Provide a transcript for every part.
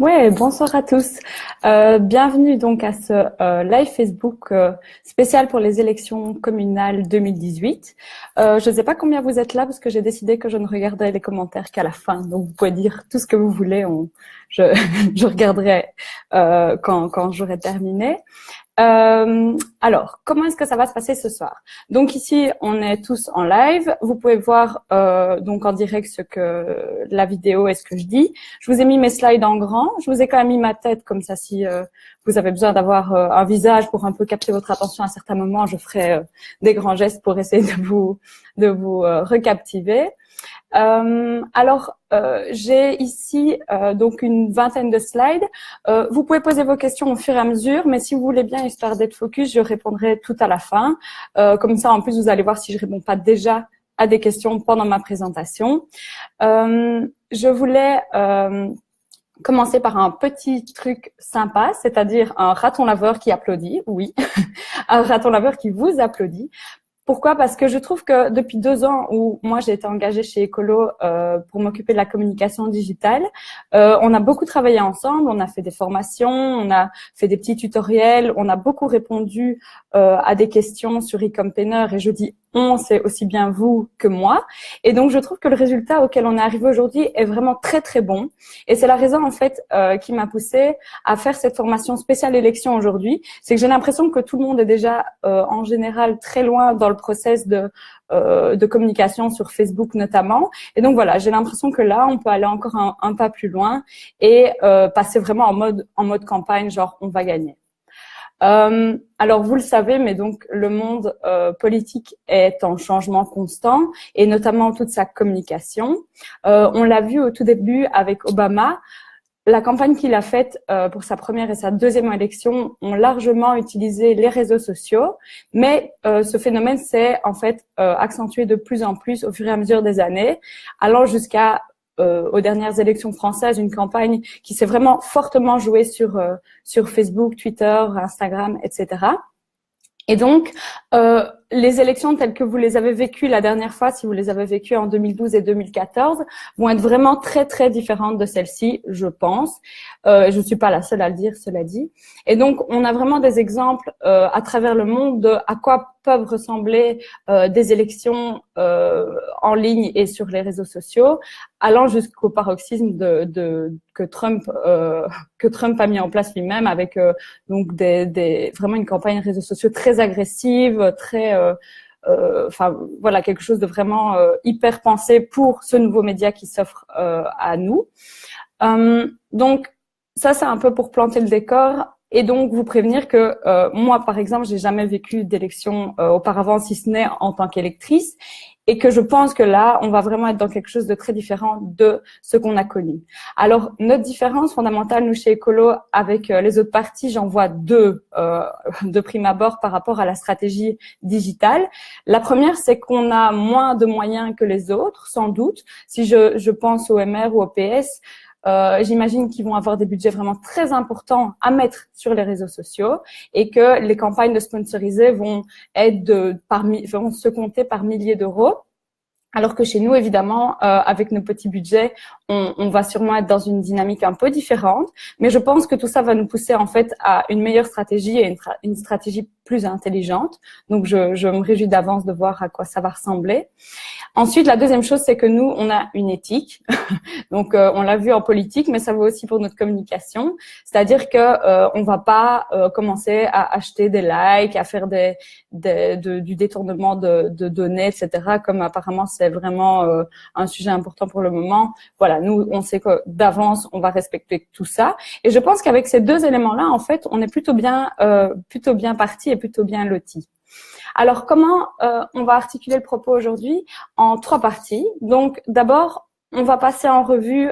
Ouais, bonsoir à tous. Bienvenue donc à ce live Facebook spécial pour les élections communales 2018. Je ne sais pas combien vous êtes là parce que j'ai décidé que je ne regarderai les commentaires qu'à la fin. Donc vous pouvez dire tout ce que vous voulez. Je, je regarderai quand j'aurai terminé. Alors, comment est-ce que ça va se passer ce soir? Donc ici, on est tous en live. Vous pouvez voir donc en direct ce que la vidéo et ce que je dis. Je vous ai mis mes slides en grand. Je vous ai quand même mis ma tête comme ça. Si vous avez besoin d'avoir un visage pour un peu capter votre attention à certains moments, je ferai des grands gestes pour essayer de vous recaptiver. J'ai ici donc une vingtaine de slides. Vous pouvez poser vos questions au fur et à mesure, mais si vous voulez bien, histoire d'être focus, je répondrai tout à la fin. Comme ça, en plus, vous allez voir si je réponds pas déjà à des questions pendant ma présentation. Je voulais commencer par un petit truc sympa, c'est-à-dire un raton laveur qui applaudit, oui, un raton laveur qui vous applaudit. Pourquoi? Parce que je trouve que depuis 2 ans où moi j'ai été engagée chez Ecolo pour m'occuper de la communication digitale, on a beaucoup travaillé ensemble, on a fait des formations, on a fait des petits tutoriels, on a beaucoup répondu à des questions sur eCampaigner et je dis on, c'est aussi bien vous que moi. Et donc je trouve que le résultat auquel on est arrivé aujourd'hui est vraiment très très bon. Et c'est la raison en fait qui m'a poussée à faire cette formation spéciale élection aujourd'hui. C'est que j'ai l'impression que tout le monde est déjà en général très loin dans le process de communication sur Facebook notamment. Et donc voilà, j'ai l'impression que là, on peut aller encore un pas plus loin et passer vraiment en mode campagne, genre on va gagner. Alors vous le savez, mais donc le monde politique est en changement constant et notamment toute sa communication. On l'a vu au tout début avec Obama. La campagne qu'il a faite pour sa première et sa deuxième élection ont largement utilisé les réseaux sociaux, mais ce phénomène s'est en fait accentué de plus en plus au fur et à mesure des années, allant jusqu'à aux dernières élections françaises, une campagne qui s'est vraiment fortement jouée sur Facebook, Twitter, Instagram, etc. Et donc, les élections telles que vous les avez vécues la dernière fois, si vous les avez vécues en 2012 et 2014, vont être vraiment très, très différentes de celles-ci, je pense. Je ne suis pas la seule à le dire, cela dit. Et donc, on a vraiment des exemples à travers le monde de à quoi peuvent ressembler des élections en ligne et sur les réseaux sociaux, allant jusqu'au paroxysme que Trump a mis en place lui-même avec donc vraiment une campagne réseaux sociaux très agressive, très enfin voilà, quelque chose de vraiment hyper pensé pour ce nouveau média qui s'offre à nous. Donc ça c'est un peu pour planter le décor et donc vous prévenir que moi par exemple j'ai jamais vécu d'élection auparavant si ce n'est en tant qu'électrice et que je pense que là, on va vraiment être dans quelque chose de très différent de ce qu'on a connu. Alors, notre différence fondamentale, nous, chez Ecolo, avec les autres partis, j'en vois deux de prime abord par rapport à la stratégie digitale. La première, c'est qu'on a moins de moyens que les autres, sans doute. Si je pense au MR ou au PS, j'imagine qu'ils vont avoir des budgets vraiment très importants à mettre sur les réseaux sociaux et que les campagnes de sponsorisés vont vont se compter par milliers d'euros. Alors que chez nous, évidemment, avec nos petits budgets, on va sûrement être dans une dynamique un peu différente. Mais je pense que tout ça va nous pousser en fait à une meilleure stratégie et une stratégie plus intelligente. Donc, je me réjouis d'avance de voir à quoi ça va ressembler. Ensuite, la deuxième chose, c'est que nous, on a une éthique. Donc, on l'a vu en politique, mais ça vaut aussi pour notre communication. C'est-à-dire que on va pas commencer à acheter des likes, à faire du détournement de données, etc. Comme apparemment c'est vraiment un sujet important pour le moment. Voilà, nous, on sait que d'avance, on va respecter tout ça. Et je pense qu'avec ces deux éléments-là, en fait, on est plutôt bien parti et plutôt bien loti. Alors, comment on va articuler le propos aujourd'hui? En 3 parties. Donc, d'abord, on va passer en revue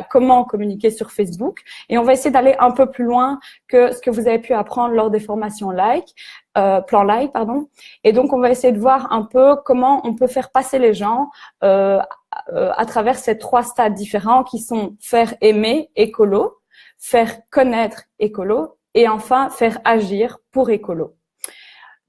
comment communiquer sur Facebook et on va essayer d'aller un peu plus loin que ce que vous avez pu apprendre lors des formations plan like, pardon. Et donc, on va essayer de voir un peu comment on peut faire passer les gens à travers ces 3 stades différents qui sont faire aimer Ecolo, faire connaître Ecolo et enfin faire agir pour Ecolo.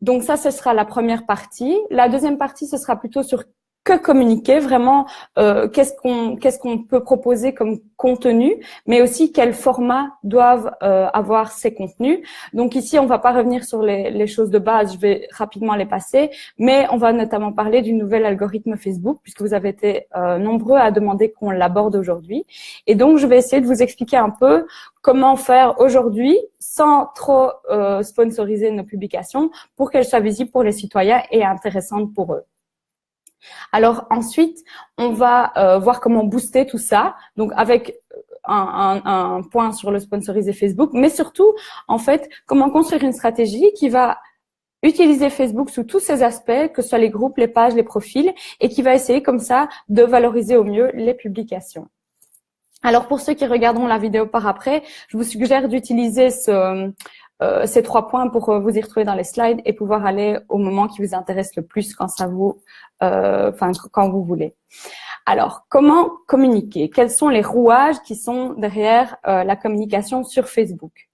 Donc ça, ce sera la première partie. La deuxième partie, ce sera plutôt sur que communiquer, vraiment qu'est-ce qu'on peut proposer comme contenu, mais aussi quels formats doivent avoir ces contenus. Donc ici, on va pas revenir sur les choses de base, je vais rapidement les passer, mais on va notamment parler du nouvel algorithme Facebook, puisque vous avez été nombreux à demander qu'on l'aborde aujourd'hui. Et donc, je vais essayer de vous expliquer un peu comment faire aujourd'hui sans trop sponsoriser nos publications pour qu'elles soient visibles pour les citoyens et intéressantes pour eux. Alors ensuite, on va voir comment booster tout ça, donc avec un point sur le sponsorisé Facebook, mais surtout, en fait, comment construire une stratégie qui va utiliser Facebook sous tous ses aspects, que ce soit les groupes, les pages, les profils, et qui va essayer comme ça de valoriser au mieux les publications. Alors pour ceux qui regarderont la vidéo par après, je vous suggère d'utiliser ces 3 points pour vous y retrouver dans les slides et pouvoir aller au moment qui vous intéresse le plus quand ça vous, quand vous voulez. Alors, comment communiquer? Quels sont les rouages qui sont derrière la communication sur Facebook?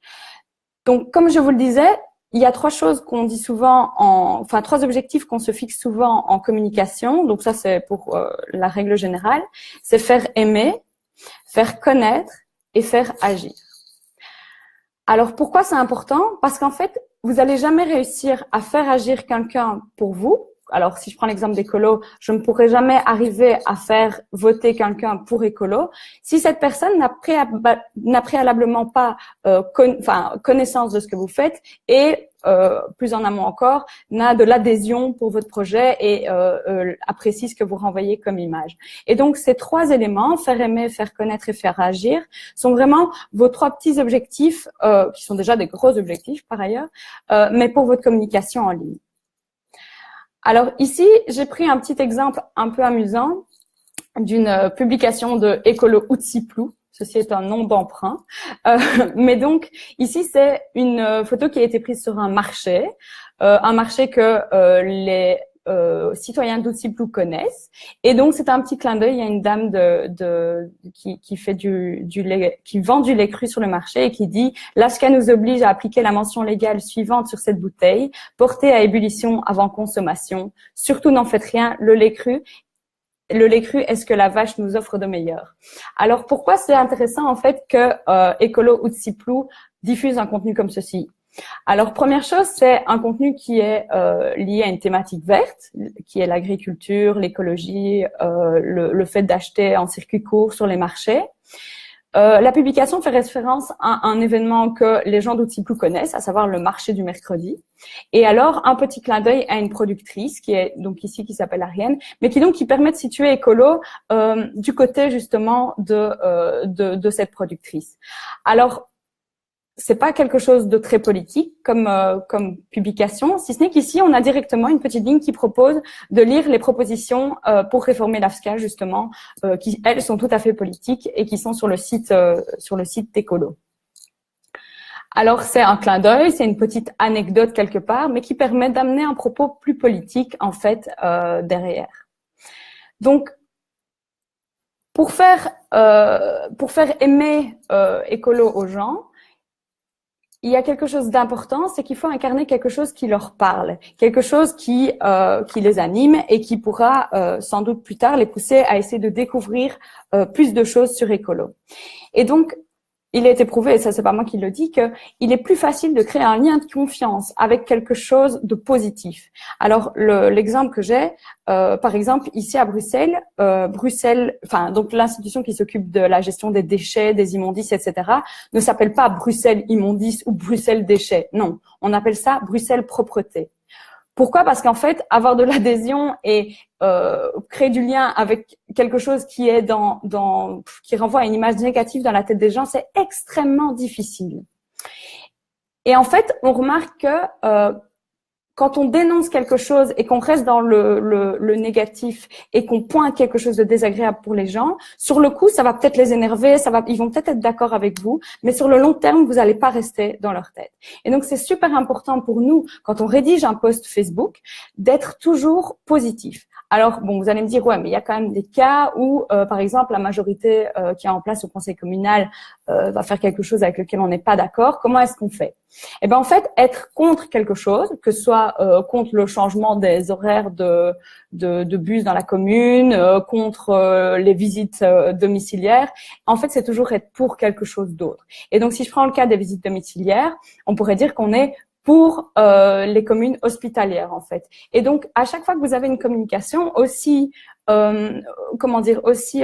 Donc, comme je vous le disais, il y a 3 choses qu'on dit souvent, 3 objectifs qu'on se fixe souvent en communication. Donc ça, c'est pour la règle générale. C'est faire aimer, faire connaître et faire agir. Alors, pourquoi c'est important? Parce qu'en fait, vous n'allez jamais réussir à faire agir quelqu'un pour vous. Alors, si je prends l'exemple d'Écolo, je ne pourrai jamais arriver à faire voter quelqu'un pour Écolo si cette personne n'a préalablement pas connaissance de ce que vous faites et, plus en amont encore, n'a de l'adhésion pour votre projet et apprécie ce que vous renvoyez comme image. Et donc, ces 3 éléments, faire aimer, faire connaître et faire agir, sont vraiment vos 3 petits objectifs, qui sont déjà des gros objectifs par ailleurs, mais pour votre communication en ligne. Alors ici, j'ai pris un petit exemple un peu amusant d'une publication de Écolo Outsiplou. Ceci est un nom d'emprunt. Mais donc, ici, c'est une photo qui a été prise sur un marché que les citoyens d'Outsiplou connaissent. Et donc, c'est un petit clin d'œil. Il y a une dame qui fait du lait, qui vend du lait cru sur le marché et qui dit « L'ASCA nous oblige à appliquer la mention légale suivante sur cette bouteille, portée à ébullition avant consommation. Surtout n'en faites rien, le lait cru est ce que la vache nous offre de meilleur. » Alors, pourquoi c'est intéressant en fait que Écolo Outsiplou diffuse un contenu comme ceci? Alors, première chose, c'est un contenu qui est lié à une thématique verte, qui est l'agriculture, l'écologie, le fait d'acheter en circuit court sur les marchés. La publication fait référence à un événement que les gens d'Outsiplou connaissent, à savoir le marché du mercredi. Et alors, un petit clin d'œil à une productrice qui est donc ici, qui s'appelle Ariane, mais qui permet de situer Écolo du côté justement de cette productrice. Alors, c'est pas quelque chose de très politique comme publication, si ce n'est qu'ici, on a directement une petite ligne qui propose de lire les propositions pour réformer l'AFSCA, justement, qui, elles, sont tout à fait politiques et qui sont sur le site d'Écolo. Alors, c'est un clin d'œil, c'est une petite anecdote quelque part, mais qui permet d'amener un propos plus politique, en fait, derrière. Donc, pour faire aimer Écolo aux gens, il y a quelque chose d'important, c'est qu'il faut incarner quelque chose qui leur parle, quelque chose qui les anime et qui pourra sans doute plus tard les pousser à essayer de découvrir plus de choses sur Écolo. Et donc, il a été prouvé, et ça c'est pas moi qui le dis, qu'il est plus facile de créer un lien de confiance avec quelque chose de positif. Alors l'exemple que j'ai, par exemple ici à Bruxelles, donc l'institution qui s'occupe de la gestion des déchets, des immondices, etc., ne s'appelle pas Bruxelles Immondices ou Bruxelles Déchets. Non, on appelle ça Bruxelles Propreté. Pourquoi? Parce qu'en fait, avoir de l'adhésion et créer du lien avec quelque chose qui est qui renvoie à une image négative dans la tête des gens, c'est extrêmement difficile. Et en fait, on remarque que quand on dénonce quelque chose et qu'on reste dans le négatif et qu'on pointe quelque chose de désagréable pour les gens, sur le coup, ça va peut-être les énerver, ils vont peut-être être d'accord avec vous, mais sur le long terme, vous n'allez pas rester dans leur tête. Et donc, c'est super important pour nous, quand on rédige un post Facebook, d'être toujours positif. Alors, bon, vous allez me dire, ouais, mais il y a quand même des cas où, par exemple, la majorité qui est en place au conseil communal va faire quelque chose avec lequel on n'est pas d'accord. Comment est-ce qu'on fait? Eh ben, en fait, être contre quelque chose, que ce soit contre le changement des horaires de bus dans la commune, contre les visites domiciliaires, en fait, c'est toujours être pour quelque chose d'autre. Et donc, si je prends le cas des visites domiciliaires, on pourrait dire qu'on est pour les communes hospitalières, en fait. Et donc, à chaque fois que vous avez une communication aussi, comment dire, aussi,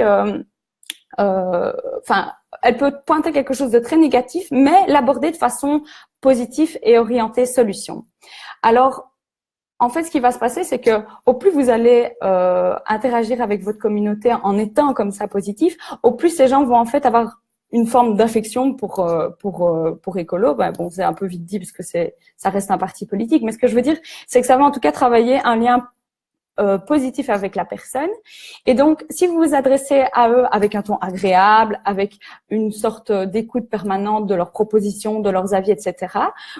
enfin, elle peut pointer quelque chose de très négatif, mais l'aborder de façon positive et orientée solution. Alors, en fait, ce qui va se passer, c'est que au plus vous allez interagir avec votre communauté en étant comme ça positif, au plus ces gens vont en fait avoir une forme d'affection pour écolo. Ben, bon, c'est un peu vite dit parce que ça reste un parti politique, mais ce que je veux dire, c'est que ça va en tout cas travailler un lien positif avec la personne. Et donc, si vous vous adressez à eux avec un ton agréable, avec une sorte d'écoute permanente de leurs propositions, de leurs avis, etc.,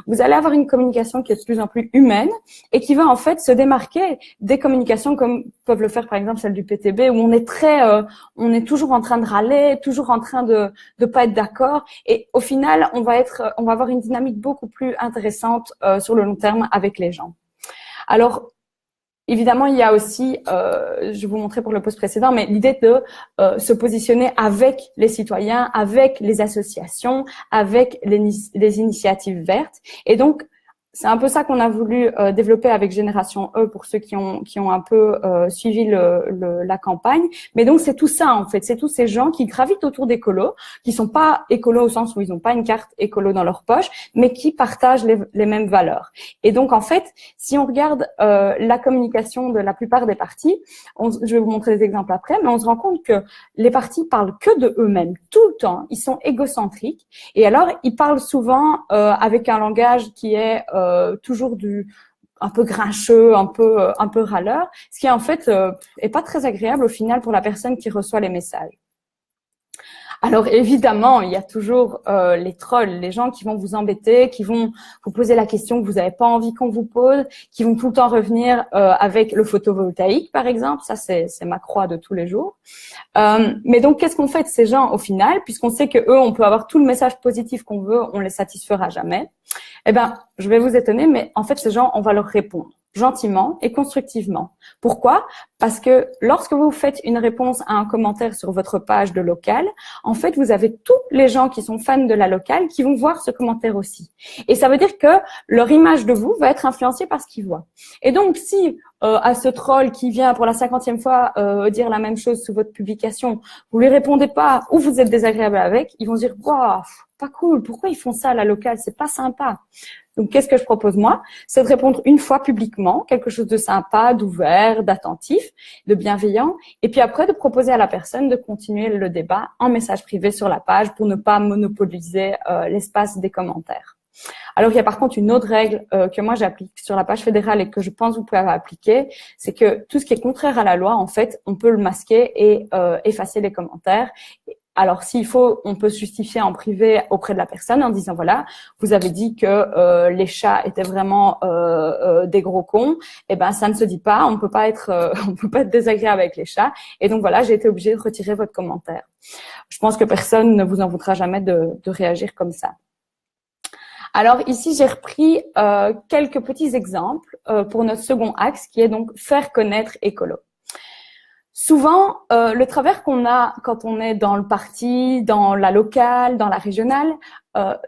vous allez avoir une communication qui est de plus en plus humaine et qui va en fait se démarquer des communications comme peuvent le faire par exemple celle du PTB où on est on est toujours en train de râler, toujours en train de pas être d'accord. Et au final, on va avoir une dynamique beaucoup plus intéressante sur le long terme avec les gens. Alors, évidemment, il y a aussi, je vais vous montrer pour le post précédent, mais l'idée de se positionner avec les citoyens, avec les associations, avec les initiatives vertes. Et donc, c'est un peu ça qu'on a voulu développer avec Génération E pour ceux qui ont un peu suivi la campagne. Mais donc c'est tout ça en fait, c'est tous ces gens qui gravitent autour d'écolos, qui sont pas écolos au sens où ils n'ont pas une carte écolo dans leur poche, mais qui partagent les mêmes valeurs. Et donc en fait, si on regarde la communication de la plupart des partis, je vais vous montrer des exemples après, mais on se rend compte que les partis parlent que de eux-mêmes tout le temps. Ils sont égocentriques et alors ils parlent souvent avec un langage qui est toujours un peu grincheux, un peu râleur, ce qui en fait est pas très agréable au final pour la personne qui reçoit les messages. Alors évidemment, il y a toujours les trolls, les gens qui vont vous embêter, qui vont vous poser la question que vous n'avez pas envie qu'on vous pose, qui vont tout le temps revenir avec le photovoltaïque, par exemple. Ça, c'est ma croix de tous les jours. Mais donc, qu'est-ce qu'on fait de ces gens au final, puisqu'on sait que eux, on peut avoir tout le message positif qu'on veut, on les satisfera jamais. Eh ben, je vais vous étonner, mais en fait, ces gens, on va leur répondre gentiment et constructivement. Pourquoi? Parce que lorsque vous faites une réponse à un commentaire sur votre page de local, en fait, vous avez tous les gens qui sont fans de la locale qui vont voir ce commentaire aussi. Et ça veut dire que leur image de vous va être influencée par ce qu'ils voient. Et donc, si à ce troll qui vient pour la 50e fois dire la même chose sous votre publication, vous lui répondez pas ou vous êtes désagréable avec, ils vont se dire « Waouh, pas cool, pourquoi ils font ça à la locale, c'est pas sympa ». Donc, qu'est-ce que je propose moi? C'est de répondre une fois publiquement, quelque chose de sympa, d'ouvert, d'attentif, de bienveillant, et puis après de proposer à la personne de continuer le débat en message privé sur la page pour ne pas monopoliser l'espace des commentaires. Alors, il y a par contre une autre règle que moi j'applique sur la page fédérale et que je pense que vous pouvez appliquer, c'est que tout ce qui est contraire à la loi, en fait, on peut le masquer et effacer les commentaires. Alors, s'il faut, on peut se justifier en privé auprès de la personne en disant, voilà, vous avez dit que les chats étaient vraiment des gros cons. Eh ben, ça ne se dit pas. On peut pas être désagréable avec les chats. Et donc, voilà, j'ai été obligée de retirer votre commentaire. Je pense que personne ne vous en voudra jamais de réagir comme ça. Alors, ici, j'ai repris quelques petits exemples pour notre second axe, qui est donc faire connaître écolo. Souvent, le travers qu'on a quand on est dans le parti, dans la locale, dans la régionale,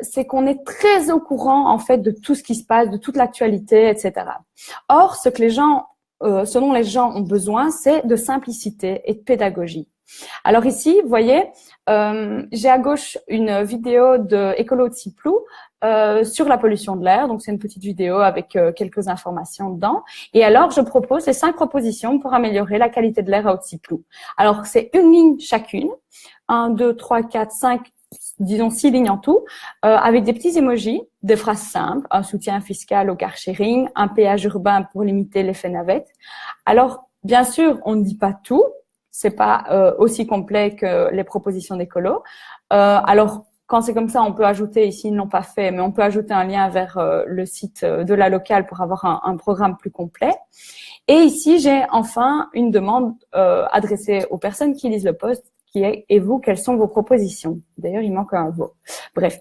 c'est qu'on est très au courant en fait de tout ce qui se passe, de toute l'actualité, etc. Or, ce dont les gens ont besoin, c'est de simplicité et de pédagogie. Alors ici, vous voyez, j'ai à gauche une vidéo de Écolo de Ciplou sur la pollution de l'air. Donc, c'est une petite vidéo avec quelques informations dedans. Et alors, je propose les 5 propositions pour améliorer la qualité de l'air à Haute-Ciplou. Alors, c'est une ligne chacune. 1, 2, 3, 4, 5, disons 6 lignes en tout, avec des petits emojis, des phrases simples, un soutien fiscal au car sharing, un péage urbain pour limiter l'effet navette. Alors, bien sûr, on ne dit pas tout. C'est pas aussi complet que les propositions d'écolo. Alors, quand c'est comme ça, on peut ajouter, ici ils ne l'ont pas fait, mais on peut ajouter un lien vers le site de la locale pour avoir un programme plus complet. Et ici, j'ai enfin une demande adressée aux personnes qui lisent le post, qui est « Et vous, quelles sont vos propositions ?» D'ailleurs, il manque un mot. Bref.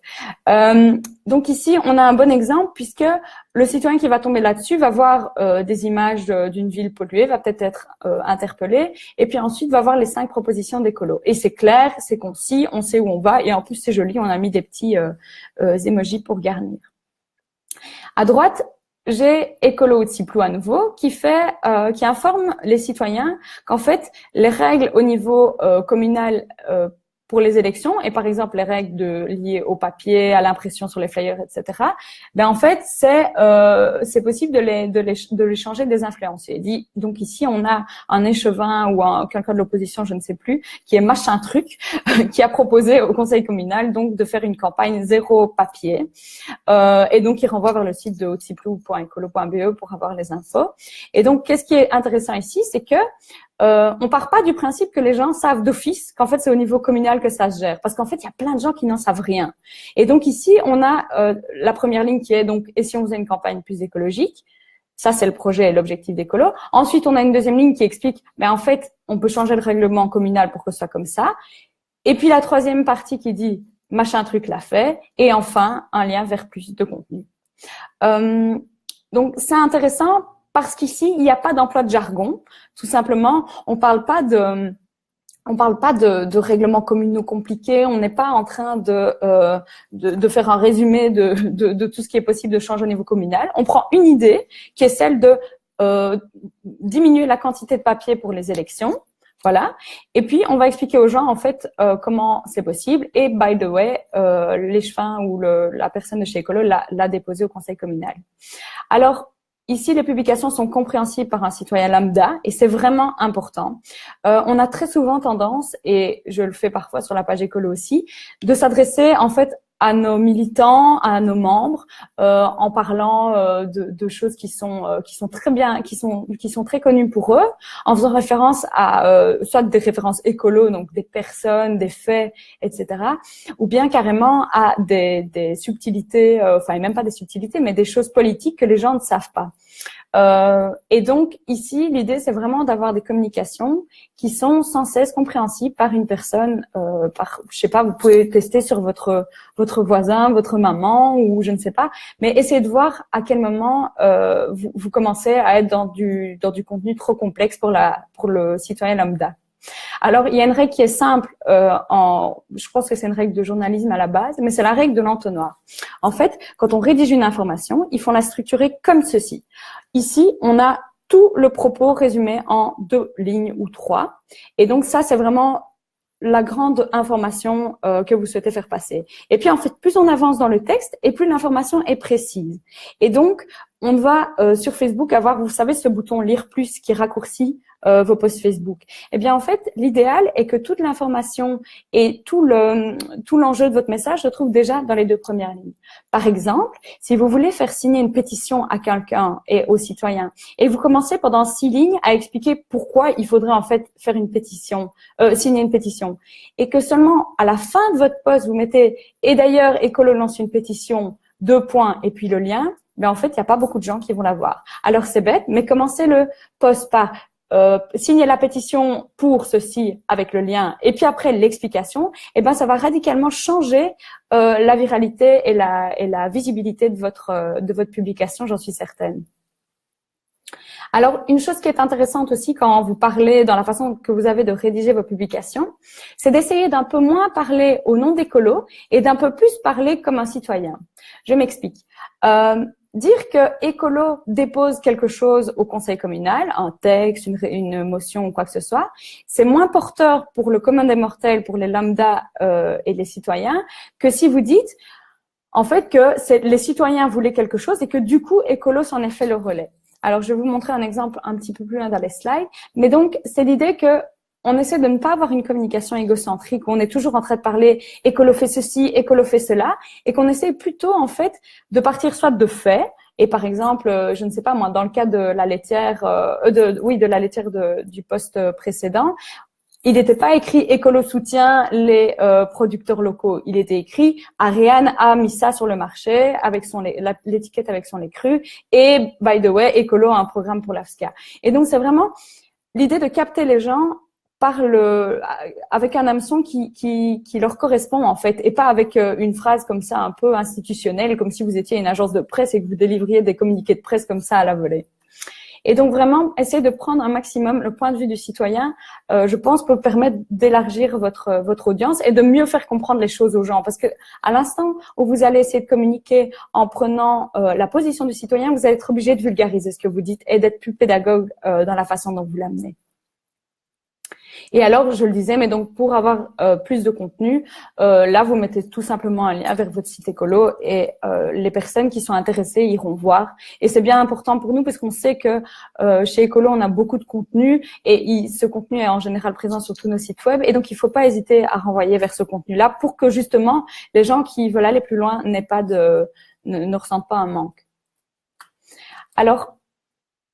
Donc ici, on a un bon exemple puisque le citoyen qui va tomber là-dessus va voir des images d'une ville polluée, va peut-être être interpellé, et puis ensuite va voir les 5 propositions d'écolo. Et c'est clair, c'est concis, on sait où on va, et en plus c'est joli, on a mis des petits emojis pour garnir. À droite, j'ai Écolo Outsiplou à nouveau qui informe les citoyens qu'en fait les règles au niveau communal pour les élections et par exemple les règles liées au papier, à l'impression sur les flyers, etc. Ben en fait c'est possible de les changer des influencés. Donc ici on a un échevin ou quelqu'un de l'opposition, je ne sais plus, qui est machin truc, qui a proposé au conseil communal donc de faire une campagne zéro papier et donc il renvoie vers le site de outsiplou.ecolo.be pour avoir les infos. Et donc qu'est-ce qui est intéressant ici, c'est que on part pas du principe que les gens savent d'office qu'en fait c'est au niveau communal que ça se gère, parce qu'en fait il y a plein de gens qui n'en savent rien. Et donc ici on a la première ligne qui est donc et si on faisait une campagne plus écologique, ça c'est le projet et l'objectif d'écolo. Ensuite on a une deuxième ligne qui explique mais en fait on peut changer le règlement communal pour que ce soit comme ça. Et puis la troisième partie qui dit machin truc l'a fait, et enfin un lien vers plus de contenu. Donc c'est intéressant parce qu'ici il n'y a pas d'emploi de jargon. Tout simplement, on parle pas de règlements communaux compliqués. On n'est pas en train de faire un résumé de tout ce qui est possible de changer au niveau communal. On prend une idée qui est celle de diminuer la quantité de papier pour les élections. Voilà. Et puis, on va expliquer aux gens, en fait, comment c'est possible. Et, by the way, l'échevin ou la personne de chez Écolo l'a déposé au conseil communal. Alors, ici, les publications sont compréhensibles par un citoyen lambda et c'est vraiment important. On a très souvent tendance, et je le fais parfois sur la page Écolo aussi, de s'adresser, en fait, à nos militants, à nos membres, en parlant de choses qui sont très bien, qui sont très connues pour eux, en faisant référence à soit des références écolo, donc des personnes, des faits, etc., ou bien carrément à des subtilités, enfin même pas des subtilités, mais des choses politiques que les gens ne savent pas. Et donc ici, l'idée c'est vraiment d'avoir des communications qui sont sans cesse compréhensibles par une personne, je sais pas, vous pouvez tester sur votre voisin, votre maman ou je ne sais pas, mais essayez de voir à quel moment vous commencez à être dans du contenu trop complexe pour le citoyen lambda. Alors, il y a une règle qui est simple, je pense que c'est une règle de journalisme à la base, mais c'est la règle de l'entonnoir. En fait, quand on rédige une information, il faut la structurer comme ceci. Ici, on a tout le propos résumé en 2 lignes ou 3. Et donc, ça, c'est vraiment la grande information que vous souhaitez faire passer. Et puis, en fait, plus on avance dans le texte, et plus l'information est précise. Et donc, on va sur Facebook avoir, vous savez, ce bouton « Lire plus » qui raccourcit vos posts Facebook. Eh bien, en fait, l'idéal est que toute l'information et tout l'enjeu de votre message se trouve déjà dans les 2 premières lignes. Par exemple, si vous voulez faire signer une pétition à quelqu'un et aux citoyens, et vous commencez pendant 6 lignes à expliquer pourquoi il faudrait en fait faire une pétition, signer une pétition, et que seulement à la fin de votre post, vous mettez « Et d'ailleurs, Écolo lance une pétition, 2 points, et puis le lien », ben en fait, il n'y a pas beaucoup de gens qui vont la voir. Alors, c'est bête, mais commencez le post par signer la pétition pour ceci avec le lien et puis après l'explication, et ben ça va radicalement changer la viralité et la visibilité de votre publication, j'en suis certaine. Alors, une chose qui est intéressante aussi quand vous parlez dans la façon que vous avez de rédiger vos publications, c'est d'essayer d'un peu moins parler au nom d'écolo et d'un peu plus parler comme un citoyen. Je m'explique. Dire que Écolo dépose quelque chose au conseil communal, un texte, une motion ou quoi que ce soit, c'est moins porteur pour le commun des mortels, pour les lambda et les citoyens, que si vous dites en fait que les citoyens voulaient quelque chose et que du coup Écolo s'en est fait le relais. Alors je vais vous montrer un exemple un petit peu plus loin dans les slides, mais donc c'est l'idée que on essaie de ne pas avoir une communication égocentrique où on est toujours en train de parler « Écolo fait ceci, Écolo fait cela » et qu'on essaie plutôt en fait de partir soit de faits et par exemple, je ne sais pas moi, dans le cas de la laitière, de la laitière du poste précédent, il n'était pas écrit écolo soutient les producteurs locaux. Il était écrit Ariane a mis ça sur le marché avec l'étiquette avec son lait cru et by the way écolo a un programme pour l'AFSCA. Et donc c'est vraiment l'idée de capter les gens avec un hameçon qui leur correspond en fait, et pas avec une phrase comme ça un peu institutionnelle, comme si vous étiez une agence de presse et que vous délivriez des communiqués de presse comme ça à la volée. Et donc vraiment, essayez de prendre un maximum le point de vue du citoyen, je pense, peut permettre d'élargir votre audience et de mieux faire comprendre les choses aux gens. Parce que à l'instant où vous allez essayer de communiquer en prenant la position du citoyen, vous allez être obligé de vulgariser ce que vous dites et d'être plus pédagogue dans la façon dont vous l'amenez. Et alors, je le disais, mais donc pour avoir plus de contenu, là, vous mettez tout simplement un lien vers votre site écolo et les personnes qui sont intéressées iront voir. Et c'est bien important pour nous parce qu'on sait que chez Écolo, on a beaucoup de contenu et ce contenu est en général présent sur tous nos sites web. Et donc, il ne faut pas hésiter à renvoyer vers ce contenu-là pour que justement, les gens qui veulent aller plus loin ne ressentent pas un manque. Alors,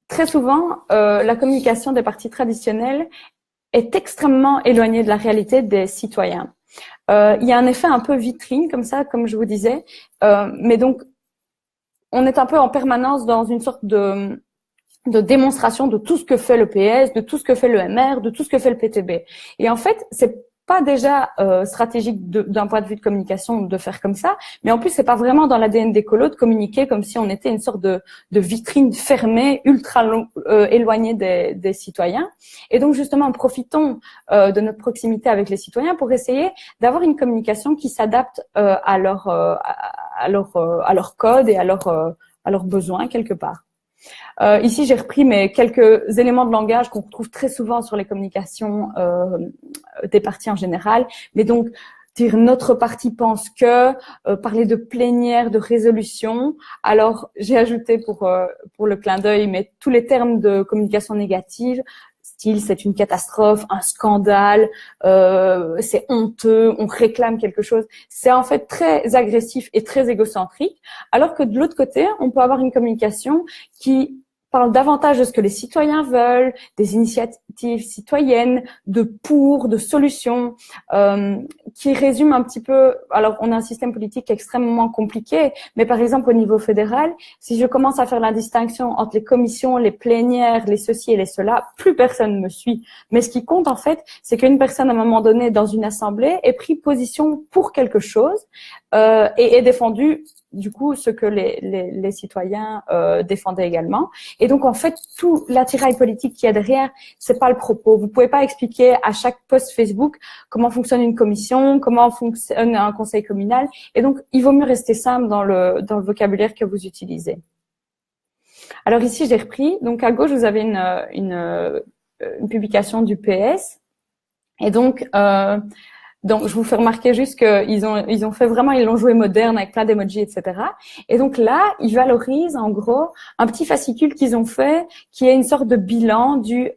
très souvent, la communication des partis traditionnels est extrêmement éloigné de la réalité des citoyens. Il y a un effet un peu vitrine comme ça, comme je vous disais, mais donc on est un peu en permanence dans une sorte de démonstration de tout ce que fait le PS, de tout ce que fait le MR, de tout ce que fait le PTB. Et en fait, c'est pas déjà stratégique d'un point de vue de communication de faire comme ça, mais en plus c'est pas vraiment dans l'ADN d'Écolo de communiquer comme si on était une sorte de vitrine fermée, ultra éloignée des citoyens. Et donc justement, profitons de notre proximité avec les citoyens pour essayer d'avoir une communication qui s'adapte à leur code et à leurs besoins quelque part. Ici, j'ai repris quelques éléments de langage qu'on retrouve très souvent sur les communications des partis en général. Mais donc, dire notre parti pense que, parler de plénière, de résolution. Alors, j'ai ajouté pour le clin d'œil, mais tous les termes de communication négative, style c'est une catastrophe, un scandale, c'est honteux, on réclame quelque chose. C'est en fait très agressif et très égocentrique. Alors que de l'autre côté, on peut avoir une communication qui parle davantage de ce que les citoyens veulent, des initiatives citoyennes, de solutions, qui résument un petit peu. Alors, on a un système politique extrêmement compliqué, mais par exemple au niveau fédéral, si je commence à faire la distinction entre les commissions, les plénières, les ceci et les cela, plus personne me suit. Mais ce qui compte en fait, c'est qu'une personne à un moment donné dans une assemblée ait pris position pour quelque chose et ait défendu du coup ce que les citoyens défendaient également. Et donc en fait tout l'attirail politique qu'il y a derrière, c'est pas le propos. Vous pouvez pas expliquer à chaque post Facebook comment fonctionne une commission, comment fonctionne un conseil communal. Et donc il vaut mieux rester simple dans le vocabulaire que vous utilisez. Alors ici j'ai repris. Donc à gauche vous avez une publication du PS. Et donc je vous fais remarquer juste qu'ils ont fait vraiment, ils l'ont joué moderne avec plein d'emojis, etc. Et donc là, ils valorisent en gros un petit fascicule qu'ils ont fait qui est une sorte de bilan du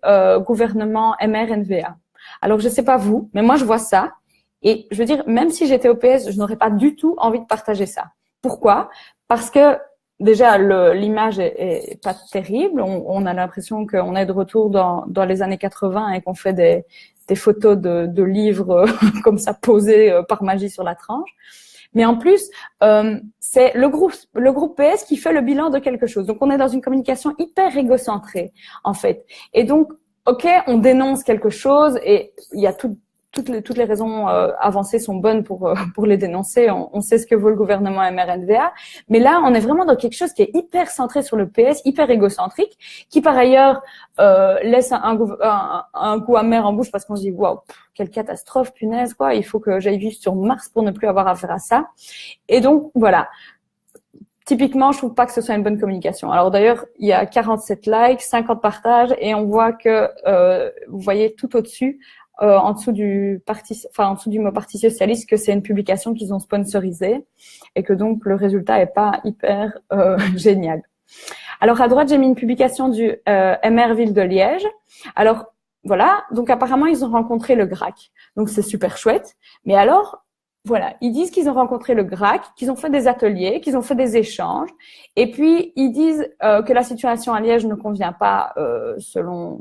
gouvernement MR-NVA. Alors je sais pas vous, mais moi je vois ça et je veux dire, même si j'étais au PS, je n'aurais pas du tout envie de partager ça. Pourquoi? Parce que déjà l'image est pas terrible. On a l'impression qu'on est de retour dans les années 80 et qu'on fait des photos de livres comme ça posées par magie sur la tranche. Mais en plus, c'est le groupe PS qui fait le bilan de quelque chose. Donc, on est dans une communication hyper égocentrée, en fait. Et donc, OK, on dénonce quelque chose et il y a toutes les raisons avancées sont bonnes pour les dénoncer. On sait ce que vaut le gouvernement MRNVA. Mais là, on est vraiment dans quelque chose qui est hyper centré sur le PS, hyper égocentrique, qui par ailleurs laisse un goût amer en bouche parce qu'on se dit waouh, quelle catastrophe, punaise quoi. Il faut que j'aille vivre sur Mars pour ne plus avoir affaire à ça. Et donc voilà. Typiquement, je trouve pas que ce soit une bonne communication. Alors d'ailleurs, il y a 47 likes, 50 partages et on voit que vous voyez tout au-dessus. En dessous du mot Parti socialiste, que c'est une publication qu'ils ont sponsorisée et que donc le résultat est pas hyper génial. Alors à droite, j'ai mis une publication du MR Ville de Liège. Alors voilà, donc apparemment ils ont rencontré le GRAC, donc c'est super chouette. Mais alors Voilà, ils disent qu'ils ont rencontré le GRAC, qu'ils ont fait des ateliers, qu'ils ont fait des échanges, et puis ils disent que la situation à Liège ne convient pas selon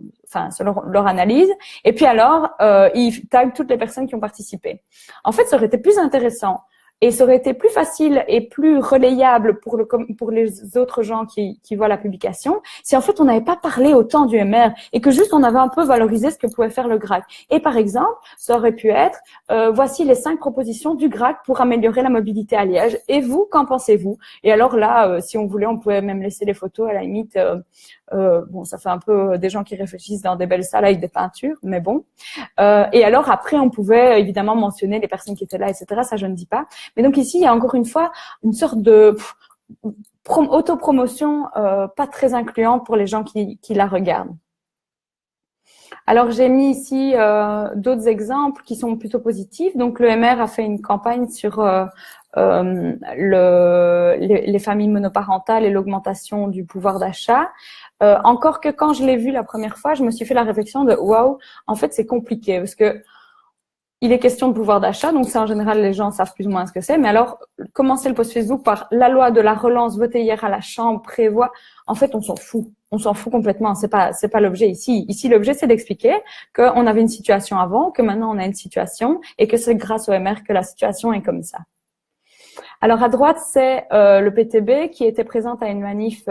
leur analyse. Et puis alors, ils taguent toutes les personnes qui ont participé. En fait, ça aurait été plus intéressant et ça aurait été plus facile et plus relayable pour les autres gens qui voient la publication si en fait on n'avait pas parlé autant du MR et que juste on avait un peu valorisé ce que pouvait faire le GRAC. Et par exemple, ça aurait pu être voici les 5 propositions du GRAC pour améliorer la mobilité à Liège. Et vous, qu'en pensez-vous? Et alors là, si on voulait, on pouvait même laisser les photos à la limite. Bon, ça fait un peu des gens qui réfléchissent dans des belles salles avec des peintures, mais bon. Et alors après, on pouvait évidemment mentionner les personnes qui étaient là, etc. Ça, je ne dis pas. Mais donc ici, il y a encore une fois une sorte de autopromotion pas très incluante pour les gens qui la regardent. Alors, j'ai mis ici d'autres exemples qui sont plutôt positifs. Donc, le MR a fait une campagne sur les familles monoparentales et l'augmentation du pouvoir d'achat. Encore que quand je l'ai vu la première fois, je me suis fait la réflexion de waouh, en fait, c'est compliqué parce que il est question de pouvoir d'achat, donc ça en général les gens savent plus ou moins ce que c'est. Mais alors, commencer le post Facebook par la loi de la relance votée hier à la Chambre prévoit, en fait, on s'en fout. On s'en fout complètement. C'est pas l'objet ici. Ici, l'objet, c'est d'expliquer qu'on avait une situation avant, que maintenant on a une situation et que c'est grâce au MR que la situation est comme ça. Alors, à droite, c'est le PTB qui était présente à une manif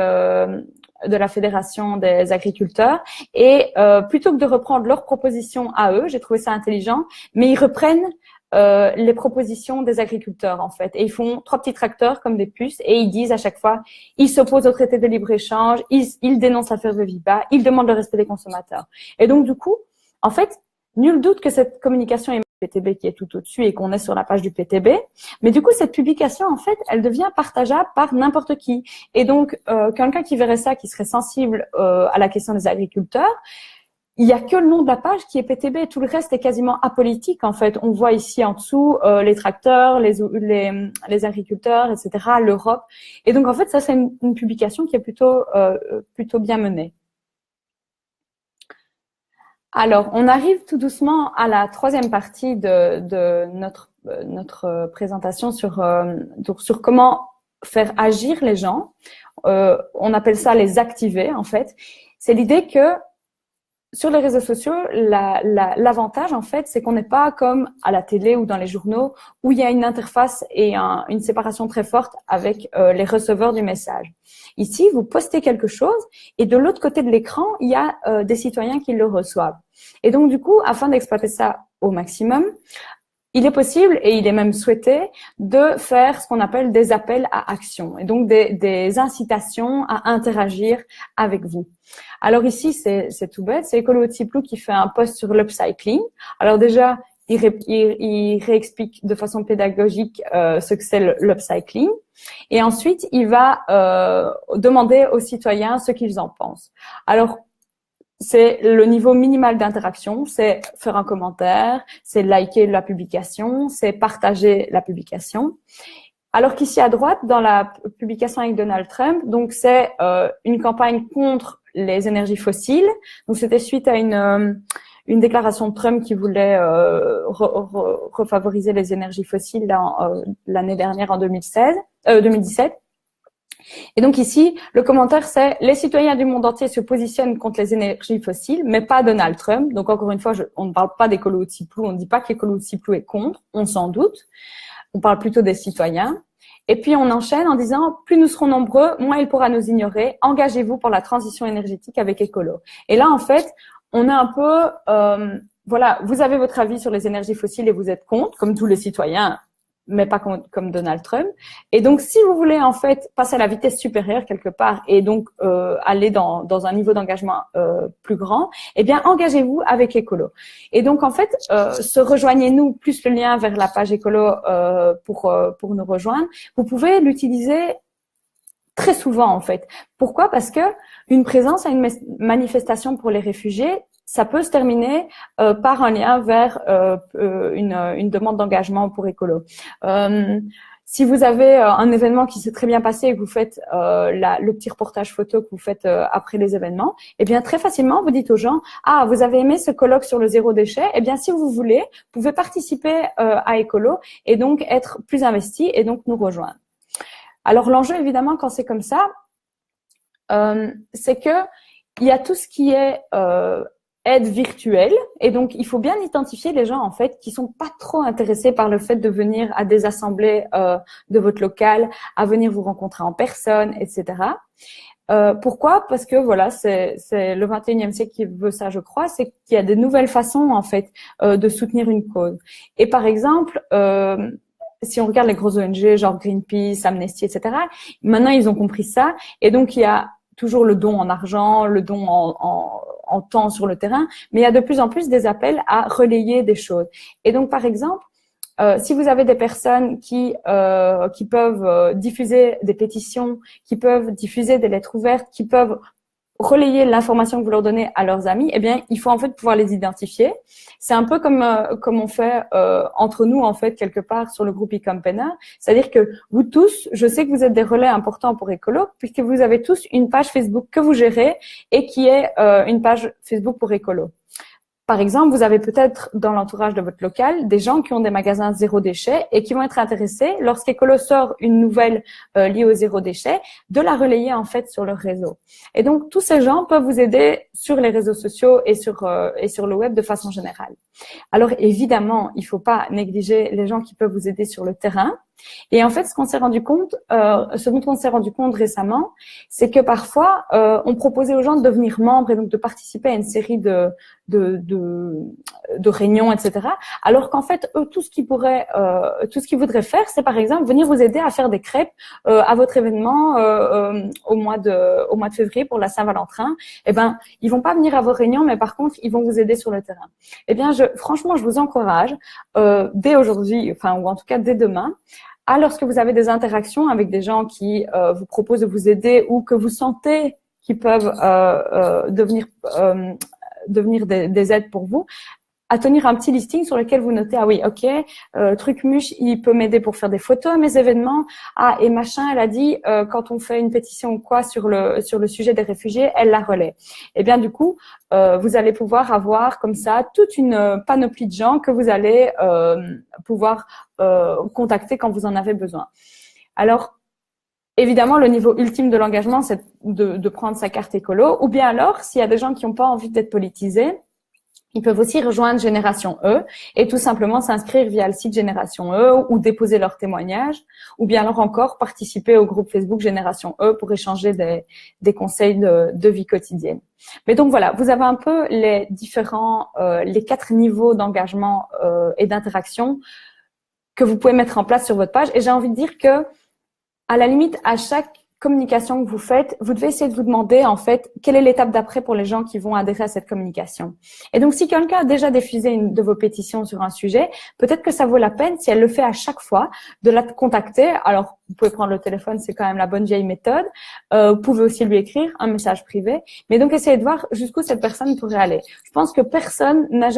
de la Fédération des agriculteurs. Et plutôt que de reprendre leurs propositions à eux, j'ai trouvé ça intelligent, mais ils reprennent les propositions des agriculteurs, en fait. Et ils font 3 petits tracteurs comme des puces et ils disent à chaque fois, ils s'opposent au traité de libre-échange, ils dénoncent l'affaire de VIPA, ils demandent le respect des consommateurs. Et donc, du coup, en fait, nul doute que cette communication est PTB qui est tout au-dessus et qu'on est sur la page du PTB. Mais du coup, cette publication, en fait, elle devient partageable par n'importe qui. Et donc, quelqu'un qui verrait ça, qui serait sensible à la question des agriculteurs, il y a que le nom de la page qui est PTB. Tout le reste est quasiment apolitique, en fait. On voit ici en dessous les tracteurs, les agriculteurs, etc., l'Europe. Et donc, en fait, ça, c'est une publication qui est plutôt bien menée. Alors, on arrive tout doucement à la 3e partie de notre présentation sur comment faire agir les gens. On appelle ça les activer, en fait. C'est l'idée que sur les réseaux sociaux, l'avantage, en fait, c'est qu'on n'est pas comme à la télé ou dans les journaux où il y a une interface et une séparation très forte avec les receveurs du message. Ici, vous postez quelque chose et de l'autre côté de l'écran, il y a des citoyens qui le reçoivent. Et donc, du coup, afin d'exploiter ça au maximum, il est possible et il est même souhaité de faire ce qu'on appelle des appels à action et donc des incitations à interagir avec vous. Alors ici, c'est tout bête, c'est Écolo Tiplou qui fait un post sur l'upcycling. Alors déjà, il réexplique de façon pédagogique ce que c'est l'upcycling. Et ensuite, il va demander aux citoyens ce qu'ils en pensent. Alors, c'est le niveau minimal d'interaction, c'est faire un commentaire, c'est liker la publication, c'est partager la publication. Alors qu'ici à droite, dans la publication avec Donald Trump, donc c'est une campagne contre les énergies fossiles. Donc c'était suite à une déclaration de Trump qui voulait refavoriser les énergies fossiles l'année dernière en 2017. Et donc ici, le commentaire, c'est « Les citoyens du monde entier se positionnent contre les énergies fossiles, mais pas Donald Trump. » Donc encore une fois, on ne parle pas d'Écolo Tiplou, on ne dit pas qu'Écolo Tiplou est contre, on s'en doute. On parle plutôt des citoyens. Et puis on enchaîne en disant « Plus nous serons nombreux, moins il pourra nous ignorer. Engagez-vous pour la transition énergétique avec Écolo. » Et là, en fait, on a un peu… voilà, vous avez votre avis sur les énergies fossiles et vous êtes contre, comme tous les citoyens, mais pas comme Donald Trump. Et donc, si vous voulez en fait passer à la vitesse supérieure quelque part et donc aller dans un niveau d'engagement plus grand, eh bien, engagez-vous avec Écolo. Et donc, en fait, rejoignez-nous, plus le lien vers la page Écolo pour nous rejoindre. Vous pouvez l'utiliser très souvent, en fait. Pourquoi? Parce que une présence à une manifestation pour les réfugiés, ça peut se terminer par un lien vers une demande d'engagement pour Écolo. Si vous avez un événement qui s'est très bien passé et que vous faites le petit reportage photo que vous faites après les événements, eh bien très facilement vous dites aux gens vous avez aimé ce colloque sur le zéro déchet, eh bien si vous voulez, vous pouvez participer à Écolo et donc être plus investi et donc nous rejoindre. Alors l'enjeu évidemment quand c'est comme ça, c'est que il y a tout ce qui est aide virtuelle et donc il faut bien identifier les gens en fait qui sont pas trop intéressés par le fait de venir à des assemblées de votre local, à venir vous rencontrer en personne, etc. Pourquoi? Parce que voilà, c'est le 21e siècle qui veut ça, je crois, c'est qu'il y a des nouvelles façons en fait de soutenir une cause. Et par exemple, si on regarde les grosses ONG genre Greenpeace, Amnesty, etc. Maintenant ils ont compris ça et donc il y a toujours le don en argent, le don en temps sur le terrain, mais il y a de plus en plus des appels à relayer des choses. Et donc, par exemple, si vous avez des personnes qui peuvent diffuser des pétitions, qui peuvent diffuser des lettres ouvertes, qui peuvent relayer l'information que vous leur donnez à leurs amis, eh bien, il faut en fait pouvoir les identifier. C'est un peu comme on fait entre nous en fait quelque part sur le groupe eCampaigner, c'est-à-dire que vous tous, je sais que vous êtes des relais importants pour Écolo puisque vous avez tous une page Facebook que vous gérez et qui est une page Facebook pour Écolo. Par exemple, vous avez peut-être dans l'entourage de votre local des gens qui ont des magasins zéro déchet et qui vont être intéressés, lorsqu'Écolo sort une nouvelle liée au zéro déchet, de la relayer en fait sur leur réseau. Et donc, tous ces gens peuvent vous aider sur les réseaux sociaux et sur le web de façon générale. Alors, évidemment, il ne faut pas négliger les gens qui peuvent vous aider sur le terrain. Et en fait, ce dont on s'est rendu compte récemment, c'est que parfois, on proposait aux gens de devenir membres et donc de participer à une série de réunions, etc. Alors qu'en fait, eux, tout ce qu'ils voudraient faire, c'est par exemple venir vous aider à faire des crêpes à votre événement au mois de février pour la Saint-Valentin. Eh ben, ils vont pas venir à vos réunions, mais par contre, ils vont vous aider sur le terrain. Eh bien, franchement, je vous encourage dès aujourd'hui, enfin ou en tout cas dès demain, lorsque vous avez des interactions avec des gens qui vous proposent de vous aider ou que vous sentez qu'ils peuvent devenir des aides pour vous, à tenir un petit listing sur lequel vous notez oui, ok, Trucmuche, il peut m'aider pour faire des photos à mes événements. Et machin, elle a dit quand on fait une pétition ou quoi sur le sujet des réfugiés, elle la relaie. Et bien du coup, vous allez pouvoir avoir comme ça toute une panoplie de gens que vous allez pouvoir contacter quand vous en avez besoin. Alors évidemment, le niveau ultime de l'engagement, c'est de prendre sa carte écolo. Ou bien alors, s'il y a des gens qui n'ont pas envie d'être politisés, ils peuvent aussi rejoindre Génération E et tout simplement s'inscrire via le site Génération E ou déposer leur témoignage, ou bien alors encore participer au groupe Facebook Génération E pour échanger des conseils de vie quotidienne. Mais donc voilà, vous avez un peu les 4 niveaux d'engagement et d'interaction que vous pouvez mettre en place sur votre page. Et j'ai envie de dire que, à la limite, à chaque communication que vous faites, vous devez essayer de vous demander, en fait, quelle est l'étape d'après pour les gens qui vont adhérer à cette communication. Et donc, si quelqu'un a déjà diffusé une de vos pétitions sur un sujet, peut-être que ça vaut la peine, si elle le fait à chaque fois, de la contacter. Alors, vous pouvez prendre le téléphone, c'est quand même la bonne vieille méthode. Vous pouvez aussi lui écrire un message privé. Mais donc, essayez de voir jusqu'où cette personne pourrait aller. Je pense que personne ne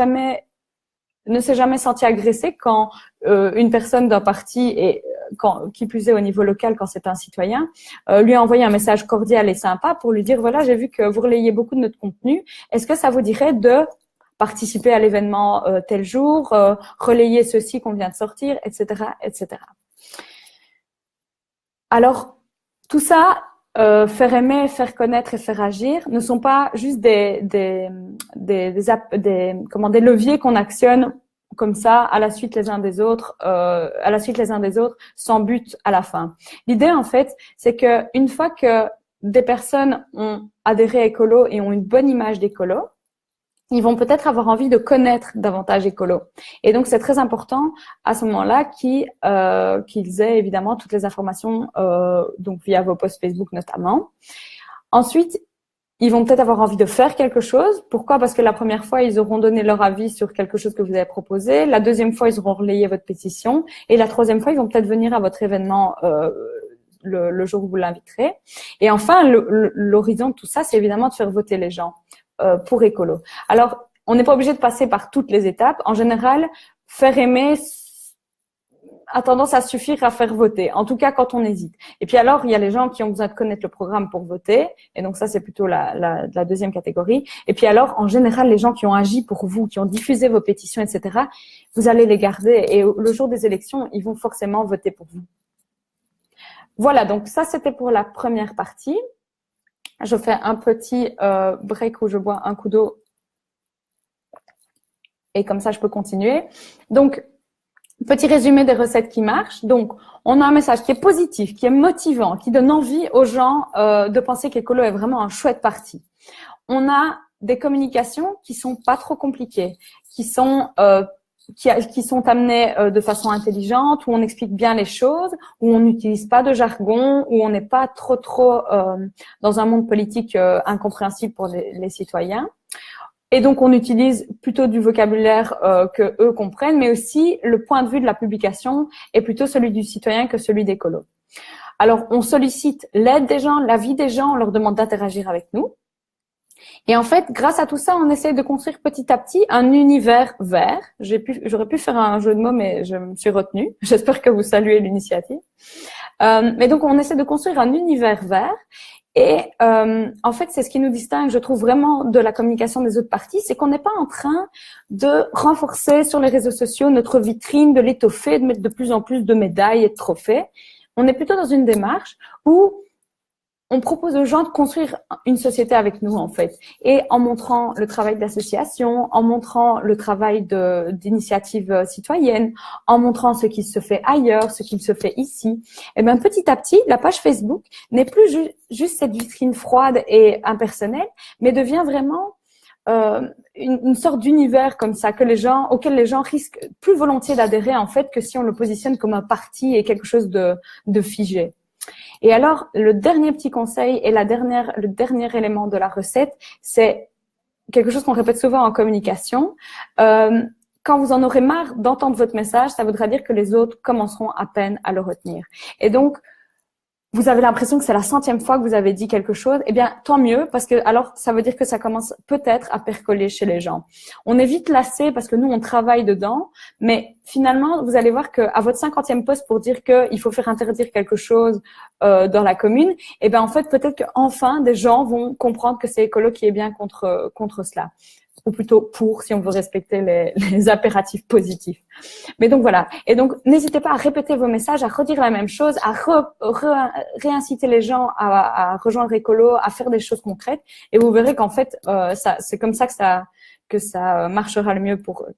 s'est jamais senti agressé quand une personne d'un parti et qui plus est au niveau local quand c'est un citoyen, lui a envoyé un message cordial et sympa pour lui dire voilà, j'ai vu que vous relayez beaucoup de notre contenu. Est-ce que ça vous dirait de participer à l'événement tel jour, relayer ceci qu'on vient de sortir, etc., etc. Alors tout ça, faire aimer, faire connaître et faire agir ne sont pas juste des leviers qu'on actionne comme ça, à la suite les uns des autres, sans but à la fin. L'idée, en fait, c'est que une fois que des personnes ont adhéré à Écolo et ont une bonne image d'Écolo, ils vont peut-être avoir envie de connaître davantage Écolo. Et donc, c'est très important à ce moment-là qu'ils aient évidemment toutes les informations, donc via vos posts Facebook notamment. Ensuite, ils vont peut-être avoir envie de faire quelque chose. Pourquoi? Parce que la première fois, ils auront donné leur avis sur quelque chose que vous avez proposé. La deuxième fois, ils auront relayé votre pétition. Et la troisième fois, ils vont peut-être venir à votre événement le jour où vous l'inviterez. Et enfin, l'horizon de tout ça, c'est évidemment de faire voter les gens pour Écolo. Alors, on n'est pas obligé de passer par toutes les étapes. En général, faire aimer, a tendance à suffire à faire voter, en tout cas quand on hésite. Et puis alors, il y a les gens qui ont besoin de connaître le programme pour voter, et donc ça, c'est plutôt la deuxième catégorie. Et puis alors, en général, les gens qui ont agi pour vous, qui ont diffusé vos pétitions, etc., vous allez les garder, et le jour des élections, ils vont forcément voter pour vous. Voilà, donc ça, c'était pour la première partie. Je fais un petit break où je bois un coup d'eau, et comme ça, je peux continuer. Donc, petit résumé des recettes qui marchent. Donc, on a un message qui est positif, qui est motivant, qui donne envie aux gens de penser qu'Écolo est vraiment un chouette parti. On a des communications qui sont pas trop compliquées, qui sont amenées de façon intelligente, où on explique bien les choses, où on n'utilise pas de jargon, où on n'est pas trop dans un monde politique incompréhensible pour les citoyens. Et donc, on utilise plutôt du vocabulaire que eux comprennent, mais aussi le point de vue de la publication est plutôt celui du citoyen que celui d'Écolo. Alors, on sollicite l'aide des gens, l'avis des gens, on leur demande d'interagir avec nous. Et en fait, grâce à tout ça, on essaie de construire petit à petit un univers vert. J'aurais pu faire un jeu de mots, mais je me suis retenue. J'espère que vous saluez l'initiative. Mais donc, on essaie de construire un univers vert. Et en fait, c'est ce qui nous distingue, je trouve, vraiment de la communication des autres partis, c'est qu'on n'est pas en train de renforcer sur les réseaux sociaux notre vitrine, de l'étoffer, de mettre de plus en plus de médailles et de trophées. On est plutôt dans une démarche où on propose aux gens de construire une société avec nous, en fait, et en montrant le travail d'association, en montrant le travail d'initiatives citoyennes, en montrant ce qui se fait ailleurs, ce qui se fait ici. Et bien, petit à petit, la page Facebook n'est plus juste cette vitrine froide et impersonnelle, mais devient vraiment une sorte d'univers comme ça auquel les gens risquent plus volontiers d'adhérer, en fait, que si on le positionne comme un parti et quelque chose de figé. Et alors, le dernier petit conseil et le dernier élément de la recette, c'est quelque chose qu'on répète souvent en communication. Quand vous en aurez marre d'entendre votre message, ça voudra dire que les autres commenceront à peine à le retenir. Et donc, vous avez l'impression que c'est la 100e fois que vous avez dit quelque chose, eh bien, tant mieux, parce que alors, ça veut dire que ça commence peut-être à percoler chez les gens. On est vite lassé parce que nous, on travaille dedans, mais finalement, vous allez voir qu'à votre 50e poste pour dire qu'il faut faire interdire quelque chose dans la commune, eh bien, en fait, peut-être qu'enfin, des gens vont comprendre que c'est Écolo qui est bien contre cela. Ou plutôt pour, si on veut respecter les impératifs positifs. Mais donc voilà. Et donc, n'hésitez pas à répéter vos messages, à redire la même chose, à réinciter les gens à rejoindre Écolo, à faire des choses concrètes. Et vous verrez qu'en fait, c'est comme ça que ça marchera le mieux pour eux.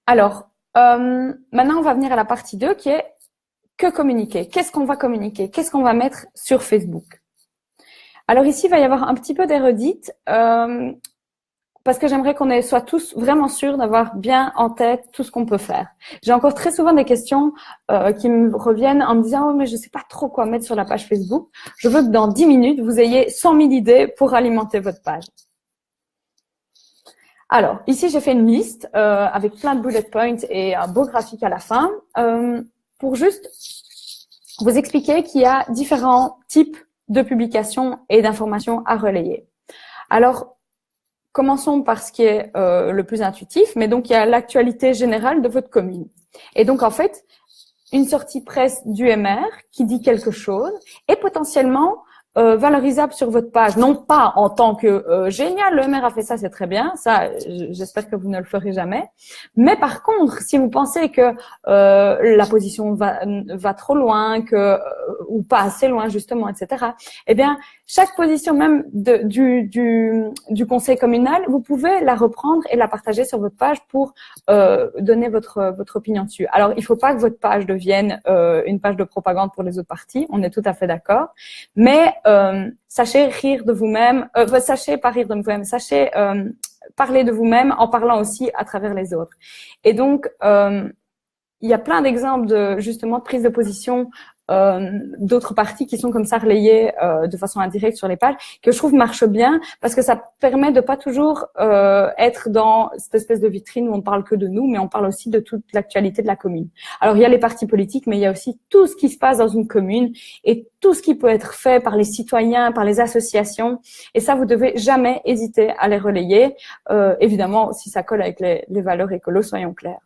Alors, maintenant, on va venir à la partie 2 qui est que communiquer. Qu'est-ce qu'on va communiquer? Qu'est-ce qu'on va mettre sur Facebook? Alors ici, il va y avoir un petit peu des redites parce que j'aimerais qu'on soit tous vraiment sûrs d'avoir bien en tête tout ce qu'on peut faire. J'ai encore très souvent des questions qui me reviennent en me disant « Oh, mais je sais pas trop quoi mettre sur la page Facebook. Je veux que dans 10 minutes, vous ayez 100 000 idées pour alimenter votre page. » Alors, ici, j'ai fait une liste avec plein de bullet points et un beau graphique à la fin pour juste vous expliquer qu'il y a différents types de publications et d'informations à relayer. Alors, commençons par ce qui est le plus intuitif, mais donc il y a l'actualité générale de votre commune. Et donc, en fait, une sortie presse du MR qui dit quelque chose est potentiellement valorisable sur votre page, non pas en tant que génial, le MR a fait ça, c'est très bien, ça, j'espère que vous ne le ferez jamais. Mais par contre, si vous pensez que la position va trop loin, ou pas assez loin justement, etc. Eh bien, chaque position même du conseil communal, vous pouvez la reprendre et la partager sur votre page pour donner votre opinion dessus. Alors, il faut pas que votre page devienne une page de propagande pour les autres partis, on est tout à fait d'accord, mais sachez rire de vous-même, sachez pas rire de vous-même, sachez parler de vous-même en parlant aussi à travers les autres. Et donc, il y a plein d'exemples justement de prise de position d'autres parties qui sont comme ça relayées de façon indirecte sur les pages, que je trouve marche bien parce que ça permet de pas toujours être dans cette espèce de vitrine où on parle que de nous, mais on parle aussi de toute l'actualité de la commune. Alors il y a les partis politiques, mais il y a aussi tout ce qui se passe dans une commune et tout ce qui peut être fait par les citoyens, par les associations, et ça vous devez jamais hésiter à les relayer, évidemment si ça colle avec les valeurs écolo, soyons clairs.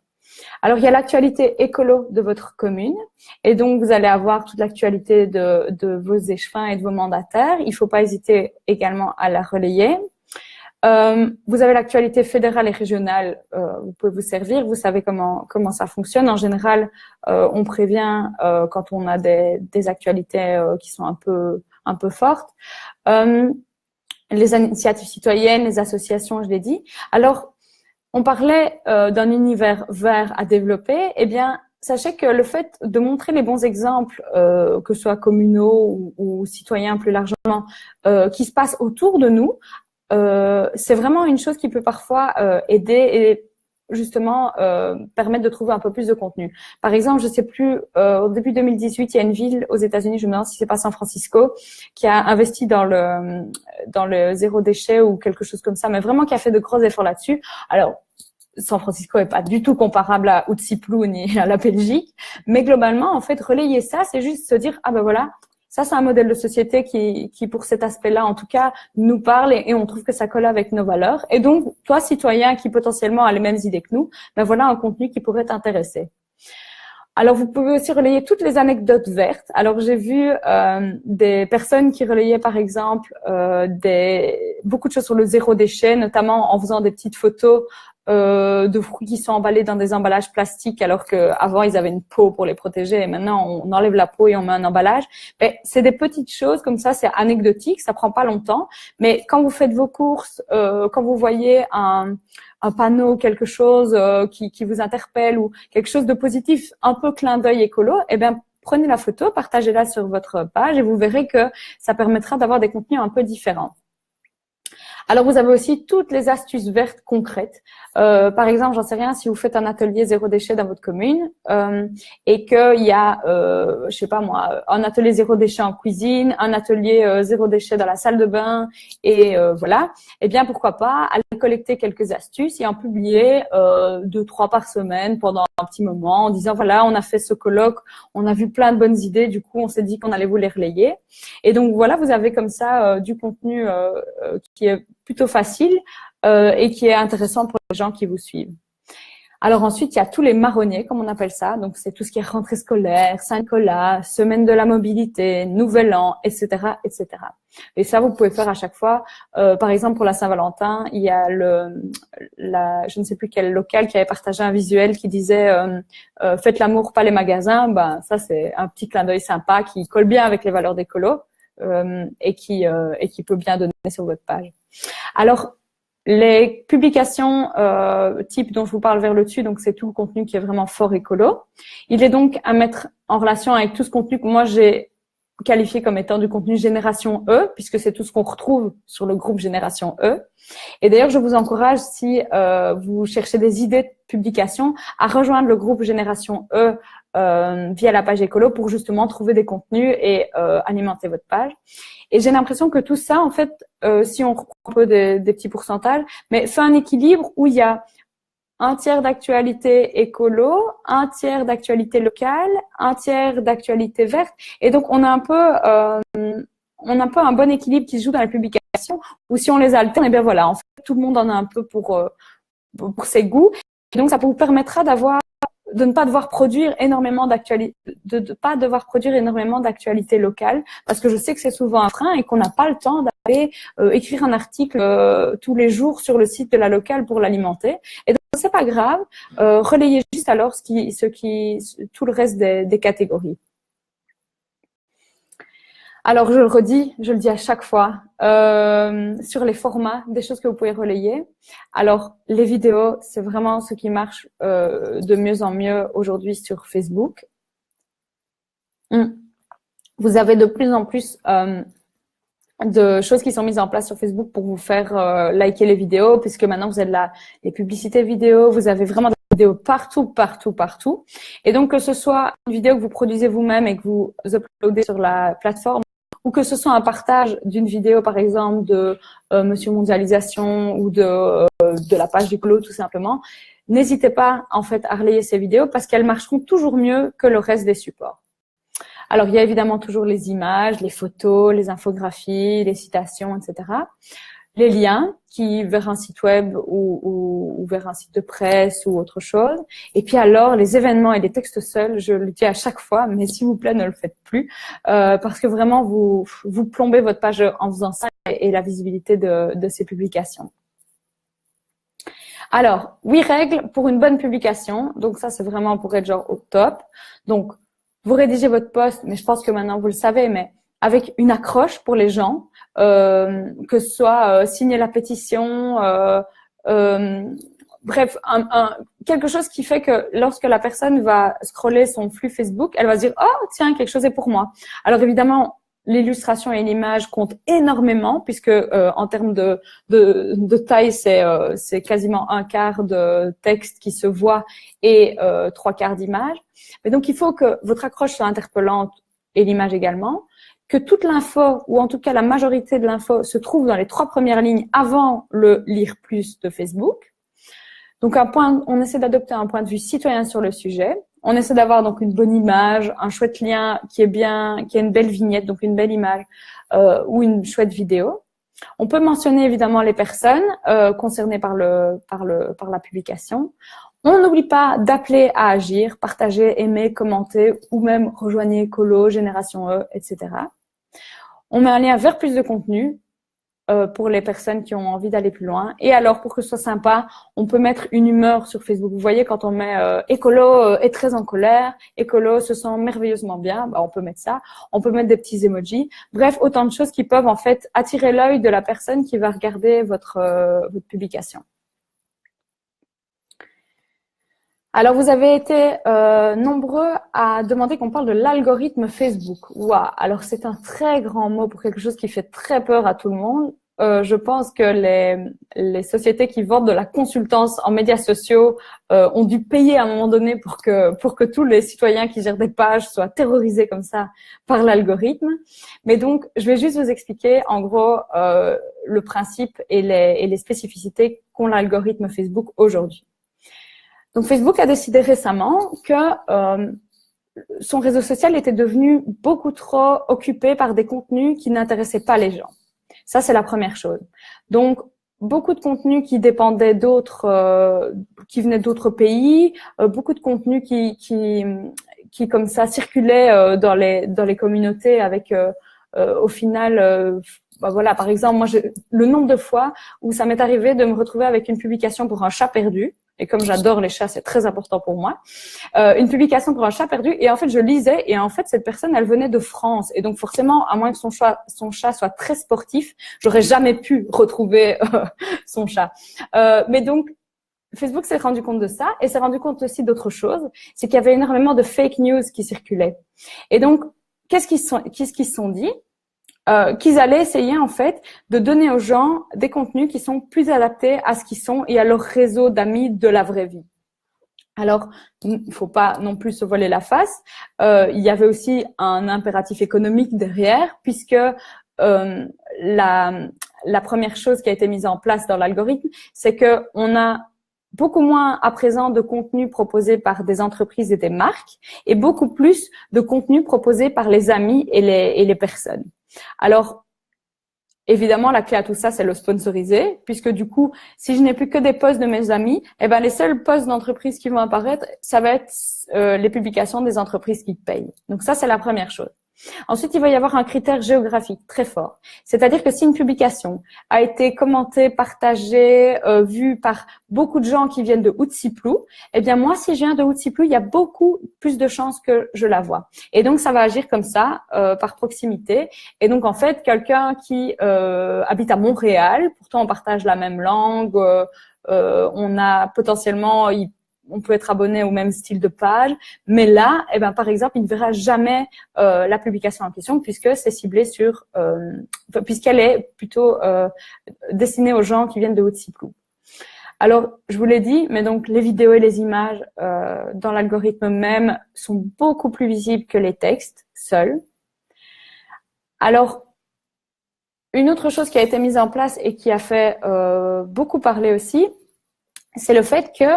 Alors, il y a l'actualité écolo de votre commune. Et donc, vous allez avoir toute l'actualité de vos échevins et de vos mandataires. Il ne faut pas hésiter également à la relayer. Vous avez l'actualité fédérale et régionale, vous pouvez vous servir, vous savez comment ça fonctionne. En général, on prévient quand on a des actualités qui sont un peu fortes. Les initiatives citoyennes, les associations, je l'ai dit. Alors, on parlait d'un univers vert à développer. Eh bien, sachez que le fait de montrer les bons exemples, que ce soit communaux ou citoyens plus largement, qui se passent autour de nous, c'est vraiment une chose qui peut parfois aider et justement permettre de trouver un peu plus de contenu. Par exemple, je sais plus, au début 2018, il y a une ville aux États-Unis, je me demande si c'est pas San Francisco, qui a investi dans le zéro déchet ou quelque chose comme ça, mais vraiment qui a fait de gros efforts là-dessus. Alors, San Francisco est pas du tout comparable à Utsiplou ni à la Belgique, mais globalement, en fait, relayer ça, c'est juste se dire, ah ben voilà, ça, c'est un modèle de société qui pour cet aspect-là, en tout cas, nous parle et on trouve que ça colle avec nos valeurs. Et donc, toi, citoyen qui potentiellement a les mêmes idées que nous, ben voilà un contenu qui pourrait t'intéresser. Alors, vous pouvez aussi relayer toutes les anecdotes vertes. Alors, j'ai vu des personnes qui relayaient, par exemple, beaucoup de choses sur le zéro déchet, notamment en faisant des petites photos de fruits qui sont emballés dans des emballages plastiques, alors qu'avant ils avaient une peau pour les protéger et maintenant on enlève la peau et on met un emballage. Mais c'est des petites choses comme ça, c'est anecdotique, ça prend pas longtemps. Mais quand vous faites vos courses, quand vous voyez un panneau, quelque chose qui vous interpelle ou quelque chose de positif, un peu clin d'œil écolo, eh bien prenez la photo, partagez-la sur votre page et vous verrez que ça permettra d'avoir des contenus un peu différents. Alors, vous avez aussi toutes les astuces vertes concrètes. Par exemple, j'en sais rien, si vous faites un atelier zéro déchet dans votre commune et qu'il y a, je sais pas moi, un atelier zéro déchet en cuisine, un atelier zéro déchet dans la salle de bain et voilà, eh bien, pourquoi pas aller collecter quelques astuces et en publier 2-3 par semaine pendant un petit moment en disant, voilà, on a fait ce colloque, on a vu plein de bonnes idées, du coup, on s'est dit qu'on allait vous les relayer. Et donc, voilà, vous avez comme ça du contenu qui est plutôt facile et qui est intéressant pour les gens qui vous suivent. Alors ensuite, il y a tous les marronniers, comme on appelle ça. Donc, c'est tout ce qui est rentrée scolaire, Saint-Nicolas, semaine de la mobilité, Nouvel An, etc., etc. Et ça, vous pouvez faire à chaque fois. Par exemple, pour la Saint-Valentin, il y a je ne sais plus quel local qui avait partagé un visuel qui disait faites l'amour, pas les magasins. Ben, ça, c'est un petit clin d'œil sympa qui colle bien avec les valeurs d'écolo et qui peut bien donner sur votre page. Alors, les publications type dont je vous parle vers le dessus, donc c'est tout le contenu qui est vraiment fort écolo. Il est donc à mettre en relation avec tout ce contenu que moi j'ai qualifié comme étant du contenu Génération E, puisque c'est tout ce qu'on retrouve sur le groupe Génération E. Et d'ailleurs, je vous encourage, si vous cherchez des idées de publication, à rejoindre le groupe Génération E via la page écolo pour justement trouver des contenus et alimenter votre page. Et j'ai l'impression que tout ça, en fait, si on reprend un peu des petits pourcentages, mais fait un équilibre où il y a un tiers d'actualité écolo, un tiers d'actualité locale, un tiers d'actualité verte. Et donc, on a un peu un bon équilibre qui se joue dans la publication, où si on les alterne, eh bien voilà, en fait, tout le monde en a un peu pour ses goûts. Et donc, ça vous permettra de ne pas devoir produire énormément d'actualité, de pas devoir produire énormément d'actualité locale, parce que je sais que c'est souvent un frein et qu'on n'a pas le temps d'aller écrire un article tous les jours sur le site de la locale pour l'alimenter. Et donc c'est pas grave, relayez juste alors tout le reste des catégories. Alors, je le redis, je le dis à chaque fois, sur les formats, des choses que vous pouvez relayer. Alors, les vidéos, c'est vraiment ce qui marche de mieux en mieux aujourd'hui sur Facebook. Vous avez de plus en plus de choses qui sont mises en place sur Facebook pour vous faire liker les vidéos, puisque maintenant, vous avez les publicités vidéo, vous avez vraiment des vidéos partout. Et donc, que ce soit une vidéo que vous produisez vous-même et que vous uploadez sur la plateforme, ou que ce soit un partage d'une vidéo, par exemple, de Monsieur Mondialisation ou de la page du Clos, tout simplement, n'hésitez pas, en fait, à relayer ces vidéos parce qu'elles marcheront toujours mieux que le reste des supports. Alors, il y a évidemment toujours les images, les photos, les infographies, les citations, etc. les liens vers un site web ou vers un site de presse ou autre chose. Et puis alors, les événements et les textes seuls, je le dis à chaque fois, mais s'il vous plaît, ne le faites plus, parce que vraiment, vous plombez votre page en faisant ça et la visibilité de ces publications. Alors, 8 règles pour une bonne publication. Donc ça, c'est vraiment pour être genre au top. Donc, vous rédigez votre post, mais je pense que maintenant vous le savez, mais avec une accroche pour les gens, que ce soit signer la pétition, bref, quelque chose qui fait que lorsque la personne va scroller son flux Facebook, elle va se dire « Oh, tiens, quelque chose est pour moi ». Alors évidemment, l'illustration et l'image comptent énormément puisque en termes de taille, c'est quasiment un quart de texte qui se voit et 3/4 d'image. Mais donc, il faut que votre accroche soit interpellante et l'image également, que toute l'info, ou en tout cas la majorité de l'info, se trouve dans les 3 premières lignes avant le lire plus de Facebook. Donc, on essaie d'adopter un point de vue citoyen sur le sujet. On essaie d'avoir donc une bonne image, un chouette lien qui est une belle vignette, donc une belle image, ou une chouette vidéo. On peut mentionner évidemment les personnes concernées par la publication. On n'oublie pas d'appeler à agir, partager, aimer, commenter ou même rejoignez Colo, Génération E, etc. On met un lien vers plus de contenu pour les personnes qui ont envie d'aller plus loin. Et alors, pour que ce soit sympa, on peut mettre une humeur sur Facebook. Vous voyez, quand on met écolo est très en colère, écolo se sent merveilleusement bien, on peut mettre ça. On peut mettre des petits emojis. Bref, autant de choses qui peuvent en fait attirer l'œil de la personne qui va regarder votre publication. Alors, vous avez été nombreux à demander qu'on parle de l'algorithme Facebook. Waouh! Alors, c'est un très grand mot pour quelque chose qui fait très peur à tout le monde. Je pense que les sociétés qui vendent de la consultance en médias sociaux ont dû payer à un moment donné pour que tous les citoyens qui gèrent des pages soient terrorisés comme ça par l'algorithme. Mais donc, je vais juste vous expliquer en gros le principe et les spécificités qu'ont l'algorithme Facebook aujourd'hui. Donc, Facebook a décidé récemment que son réseau social était devenu beaucoup trop occupé par des contenus qui n'intéressaient pas les gens. Ça, c'est la première chose. Donc, beaucoup de contenus qui dépendaient qui venaient d'autres pays, beaucoup de contenus qui comme ça circulaient dans les communautés avec au final voilà, par exemple, moi le nombre de fois où ça m'est arrivé de me retrouver avec une publication pour un chat perdu. Et comme j'adore les chats, c'est très important pour moi. Une publication pour un chat perdu. Et en fait, je lisais. Et en fait, cette personne, elle venait de France. Et donc, forcément, à moins que son chat soit très sportif, j'aurais jamais pu retrouver son chat. Mais donc, Facebook s'est rendu compte de ça. Et s'est rendu compte aussi d'autre chose. C'est qu'il y avait énormément de fake news qui circulaient. Et donc, qu'est-ce qu'ils se sont dit? Qu'ils allaient essayer en fait de donner aux gens des contenus qui sont plus adaptés à ce qu'ils sont et à leur réseau d'amis de la vraie vie. Alors, il faut pas non plus se voiler la face. Il y avait aussi un impératif économique derrière, puisque la première chose qui a été mise en place dans l'algorithme, c'est que on a beaucoup moins à présent de contenu proposé par des entreprises et des marques, et beaucoup plus de contenu proposé par les amis et les personnes. Alors, évidemment, la clé à tout ça, c'est le sponsorisé, puisque du coup, si je n'ai plus que des posts de mes amis, les seuls posts d'entreprises qui vont apparaître, ça va être les publications des entreprises qui payent. Donc ça, c'est la première chose. Ensuite, il va y avoir un critère géographique très fort. C'est-à-dire que si une publication a été commentée, partagée, vue par beaucoup de gens qui viennent de Outsiplou, eh bien moi, si je viens de Outsiplou, il y a beaucoup plus de chances que je la vois. Et donc, ça va agir comme ça, par proximité. Et donc, en fait, quelqu'un qui habite à Montréal, pourtant on partage la même langue, on a potentiellement... on peut être abonné au même style de page, mais là, par exemple, il ne verra jamais la publication en question puisque c'est ciblé puisqu'elle est plutôt destinée aux gens qui viennent de Outsiplou. Alors, je vous l'ai dit, mais donc les vidéos et les images dans l'algorithme même sont beaucoup plus visibles que les textes seuls. Alors, une autre chose qui a été mise en place et qui a fait beaucoup parler aussi, c'est le fait que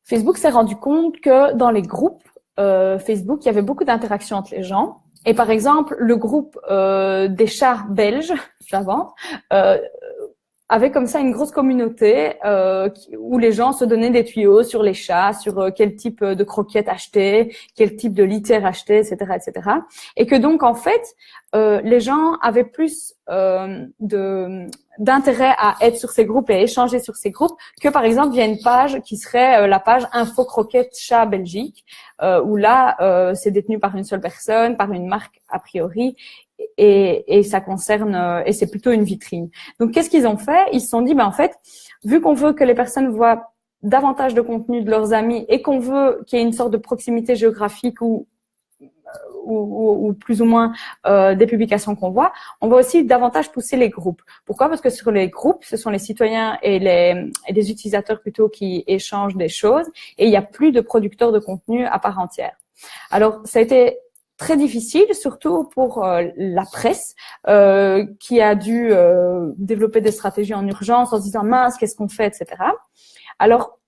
Facebook s'est rendu compte que dans les groupes Facebook, il y avait beaucoup d'interactions entre les gens. Et par exemple, le groupe des chats belges, j'invente, avait comme ça une grosse communauté où les gens se donnaient des tuyaux sur les chats, sur quel type de croquettes acheter, quel type de litière acheter, etc., etc. Et que donc en fait, les gens avaient plus d'intérêt à être sur ces groupes et échanger sur ces groupes que par exemple via une page qui serait la page Info Croquettes Chat Belgique, où là c'est détenu par une seule personne, par une marque a priori. Et ça concerne et c'est plutôt une vitrine. Donc qu'est-ce qu'ils ont fait? Ils se sont dit en fait, vu qu'on veut que les personnes voient davantage de contenu de leurs amis et qu'on veut qu'il y ait une sorte de proximité géographique ou plus ou moins des publications qu'on voit, on va aussi davantage pousser les groupes. Pourquoi? Parce que sur les groupes, ce sont les citoyens et les utilisateurs plutôt qui échangent des choses et il n'y a plus de producteurs de contenu à part entière. Alors ça a été très difficile, surtout pour la presse qui a dû développer des stratégies en urgence en se disant mince, qu'est-ce qu'on fait, etc. Alors,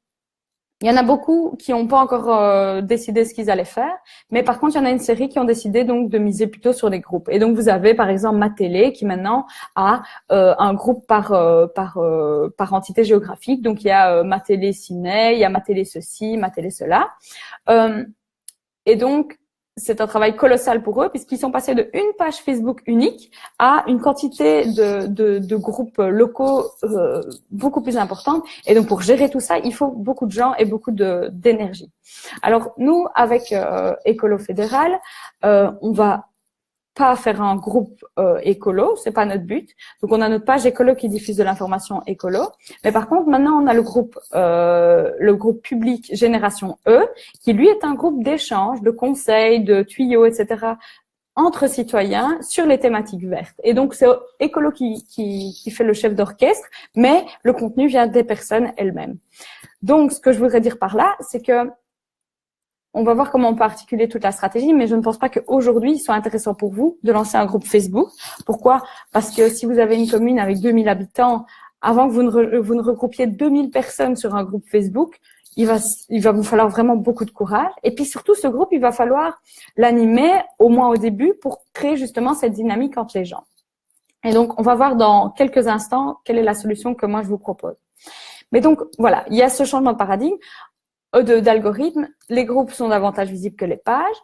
il y en a beaucoup qui n'ont pas encore décidé ce qu'ils allaient faire, mais par contre, il y en a une série qui ont décidé donc de miser plutôt sur les groupes. Et donc, vous avez par exemple Ma Télé qui maintenant a un groupe par entité géographique. Donc, il y a Ma Télé Ciné, il y a Ma Télé ceci, Ma Télé cela. Et donc, c'est un travail colossal pour eux puisqu'ils sont passés de une page Facebook unique à une quantité de groupes locaux beaucoup plus importante. Et donc, pour gérer tout ça, il faut beaucoup de gens et beaucoup d'énergie. Alors, nous, avec Écolo Fédéral, on va pas faire un groupe écolo, c'est pas notre but. Donc on a notre page écolo qui diffuse de l'information écolo, mais par contre maintenant on a le groupe public Génération E qui lui est un groupe d'échange, de conseils, de tuyaux, etc. entre citoyens sur les thématiques vertes. Et donc c'est écolo qui fait le chef d'orchestre, mais le contenu vient des personnes elles-mêmes. Donc ce que je voudrais dire par là, c'est que on va voir comment on peut articuler toute la stratégie, mais je ne pense pas qu'aujourd'hui, il soit intéressant pour vous de lancer un groupe Facebook. Pourquoi? Parce que si vous avez une commune avec 2000 habitants, avant que vous ne regroupiez 2000 personnes sur un groupe Facebook, il va vous falloir vraiment beaucoup de courage. Et puis surtout, ce groupe, il va falloir l'animer, au moins au début, pour créer justement cette dynamique entre les gens. Et donc, on va voir dans quelques instants quelle est la solution que moi, je vous propose. Mais donc, voilà, il y a ce changement de paradigme. D'algorithmes, les groupes sont davantage visibles que les pages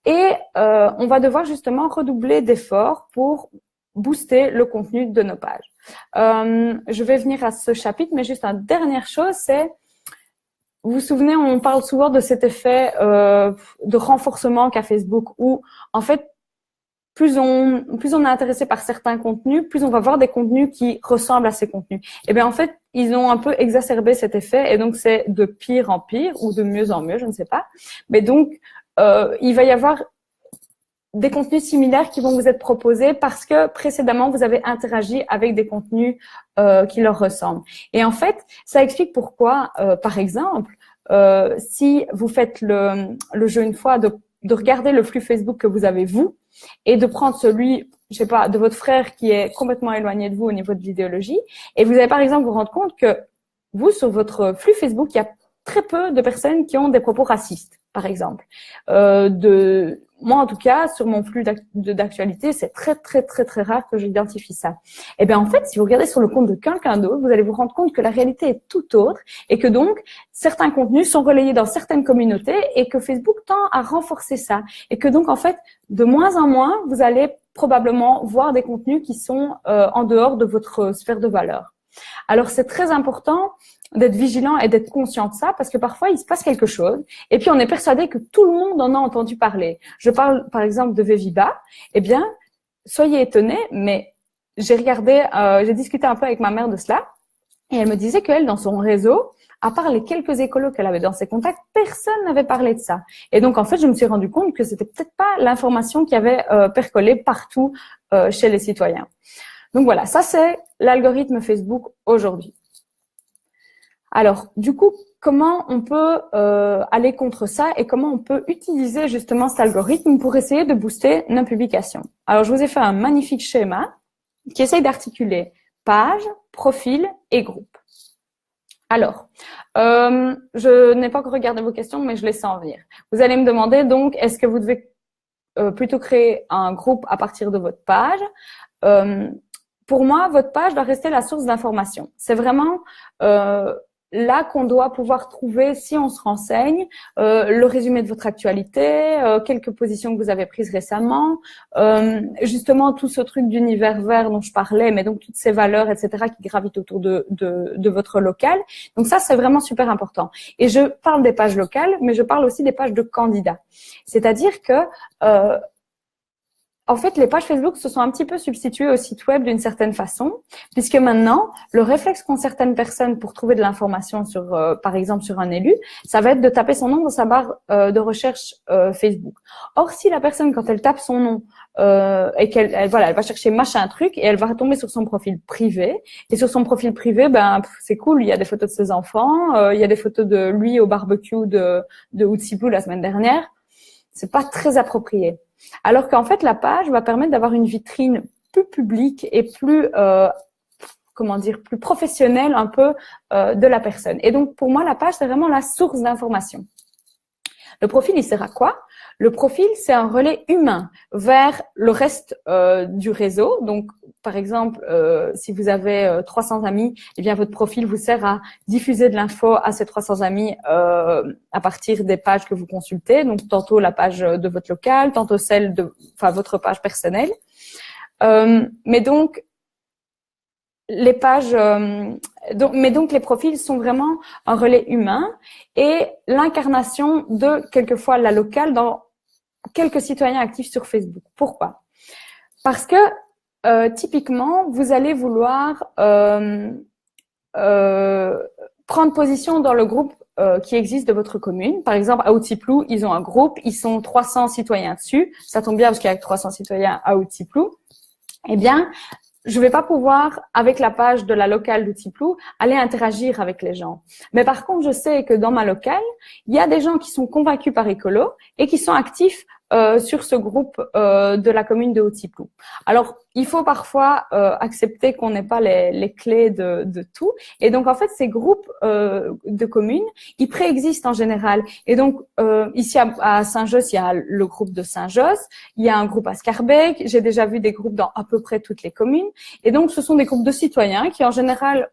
et on va devoir justement redoubler d'efforts pour booster le contenu de nos pages. Je vais venir à ce chapitre, mais juste une dernière chose, c'est, vous vous souvenez, on parle souvent de cet effet de renforcement qu'a Facebook où, en fait, plus on est intéressé par certains contenus, plus on va voir des contenus qui ressemblent à ces contenus. Et bien en fait, ils ont un peu exacerbé cet effet et donc c'est de pire en pire ou de mieux en mieux, je ne sais pas. Mais donc il va y avoir des contenus similaires qui vont vous être proposés parce que précédemment vous avez interagi avec des contenus qui leur ressemblent. Et en fait, ça explique pourquoi, par exemple, si vous faites le jeu une fois de regarder le flux Facebook que vous avez vous et de prendre celui, je sais pas, de votre frère qui est complètement éloigné de vous au niveau de l'idéologie et vous allez par exemple vous rendre compte que vous, sur votre flux Facebook, il y a très peu de personnes qui ont des propos racistes, par exemple. Moi, en tout cas, sur mon flux d'actualité, c'est très, très, très, très rare que j'identifie ça. Et bien, en fait, si vous regardez sur le compte de quelqu'un d'autre, vous allez vous rendre compte que la réalité est tout autre et que donc, certains contenus sont relayés dans certaines communautés et que Facebook tend à renforcer ça. Et que donc, en fait, de moins en moins, vous allez probablement voir des contenus qui sont en dehors de votre sphère de valeur. Alors, c'est très important d'être vigilant et d'être conscient de ça parce que parfois, il se passe quelque chose et puis on est persuadé que tout le monde en a entendu parler. Je parle, par exemple, de Veviba. Eh bien, soyez étonnés, mais j'ai discuté un peu avec ma mère de cela et elle me disait qu'elle, dans son réseau, à part les quelques écolos qu'elle avait dans ses contacts, personne n'avait parlé de ça. Et donc, en fait, je me suis rendu compte que c'était peut-être pas l'information qui avait percolé partout chez les citoyens. Donc voilà, ça c'est l'algorithme Facebook aujourd'hui. Alors, du coup, comment on peut aller contre ça et comment on peut utiliser justement cet algorithme pour essayer de booster nos publications? Alors, je vous ai fait un magnifique schéma qui essaye d'articuler page, profil et groupe. Alors, je n'ai pas encore regardé vos questions, mais je les sens venir. Vous allez me demander donc, est-ce que vous devez plutôt créer un groupe à partir de votre page pour moi, votre page doit rester la source d'information. C'est vraiment là qu'on doit pouvoir trouver, si on se renseigne, le résumé de votre actualité, quelques positions que vous avez prises récemment, justement tout ce truc d'univers vert dont je parlais, mais donc toutes ces valeurs, etc., qui gravitent autour de votre local. Donc ça, c'est vraiment super important. Et je parle des pages locales, mais je parle aussi des pages de candidats. C'est-à-dire que en fait, les pages Facebook se sont un petit peu substituées au site web d'une certaine façon, puisque maintenant, le réflexe qu'ont certaines personnes pour trouver de l'information sur, par exemple, sur un élu, ça va être de taper son nom dans sa barre de recherche Facebook. Or, si la personne, quand elle tape son nom et elle va chercher machin truc et elle va tomber sur son profil privé, et sur son profil privé, c'est cool, il y a des photos de ses enfants, il y a des photos de lui au barbecue de Outsiplou la semaine dernière. C'est pas très approprié. Alors qu'en fait, la page va permettre d'avoir une vitrine plus publique et plus, plus professionnelle un peu de la personne. Et donc, pour moi, la page, c'est vraiment la source d'information. Le profil, il sert à quoi? Le profil, c'est un relais humain vers le reste du réseau. Donc, par exemple, si vous avez 300 amis, eh bien votre profil vous sert à diffuser de l'info à ces 300 amis à partir des pages que vous consultez. Donc, tantôt la page de votre local, tantôt celle de, votre page personnelle. Mais donc les pages, donc les profils sont vraiment un relais humain et l'incarnation de quelquefois la locale dans quelques citoyens actifs sur Facebook. Pourquoi? Parce que typiquement, vous allez vouloir prendre position dans le groupe qui existe de votre commune. Par exemple, à Outsiplou, ils ont un groupe, ils sont 300 citoyens dessus. Ça tombe bien parce qu'il y a 300 citoyens à Outsiplou. Eh bien, je vais pas pouvoir, avec la page de la locale d'Outsiplou, aller interagir avec les gens. Mais par contre, je sais que dans ma locale, il y a des gens qui sont convaincus par écolo et qui sont actifs sur ce groupe de la commune de Outsiplou. Alors, il faut parfois accepter qu'on n'ait pas les clés de tout. Et donc, en fait, ces groupes de communes, ils préexistent en général. Et donc, ici à Saint-Josse, il y a le groupe de Saint-Josse, il y a un groupe à Scarbeck. J'ai déjà vu des groupes dans à peu près toutes les communes. Et donc, ce sont des groupes de citoyens qui, en général,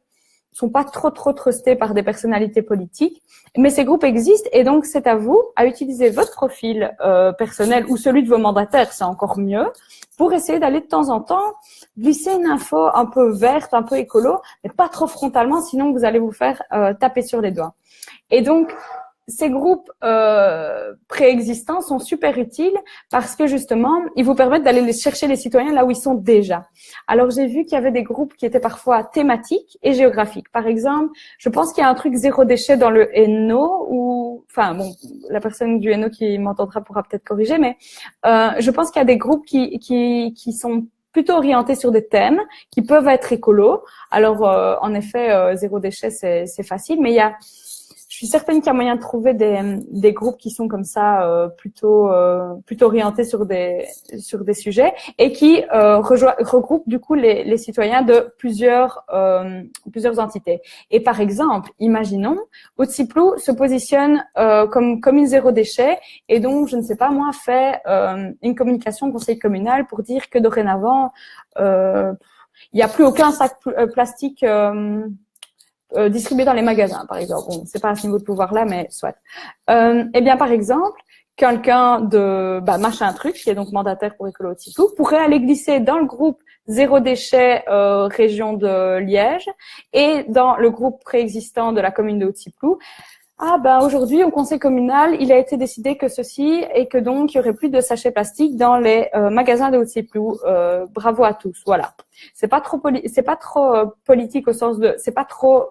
sont pas trop trustés par des personnalités politiques, mais ces groupes existent et donc c'est à vous à utiliser votre profil personnel ou celui de vos mandataires, c'est encore mieux, pour essayer d'aller de temps en temps glisser une info un peu verte, un peu écolo, mais pas trop frontalement, sinon vous allez vous faire taper sur les doigts. Et donc ces groupes préexistants sont super utiles parce que justement, ils vous permettent d'aller chercher les citoyens là où ils sont déjà. Alors, j'ai vu qu'il y avait des groupes qui étaient parfois thématiques et géographiques. Par exemple, je pense qu'il y a un truc zéro déchet dans le Hainaut ou, la personne du Hainaut qui m'entendra pourra peut-être corriger, mais je pense qu'il y a des groupes qui sont plutôt orientés sur des thèmes qui peuvent être écolos. Alors, en effet, zéro déchet, c'est facile, mais je suis certaine qu'il y a moyen de trouver des groupes qui sont comme ça plutôt orientés sur des sujets et qui regroupent du coup les citoyens de plusieurs entités. Et par exemple, imaginons Outsiplou se positionne comme commune zéro déchet et donc je ne sais pas moi fait une communication au conseil communal pour dire que dorénavant il n'y a plus aucun sac plastique distribué dans les magasins, par exemple. Bon, c'est pas à ce niveau de pouvoir-là, mais soit. Eh bien, par exemple, quelqu'un de machin truc, qui est donc mandataire pour Écolo Outsiplou, pourrait aller glisser dans le groupe zéro déchet région de Liège et dans le groupe préexistant de la commune de Outsiplou. Aujourd'hui, au conseil communal, il a été décidé que ceci et que donc il y aurait plus de sachets plastiques dans les magasins de Outsiplou. Bravo à tous. Voilà. C'est pas trop politique au sens de, c'est pas trop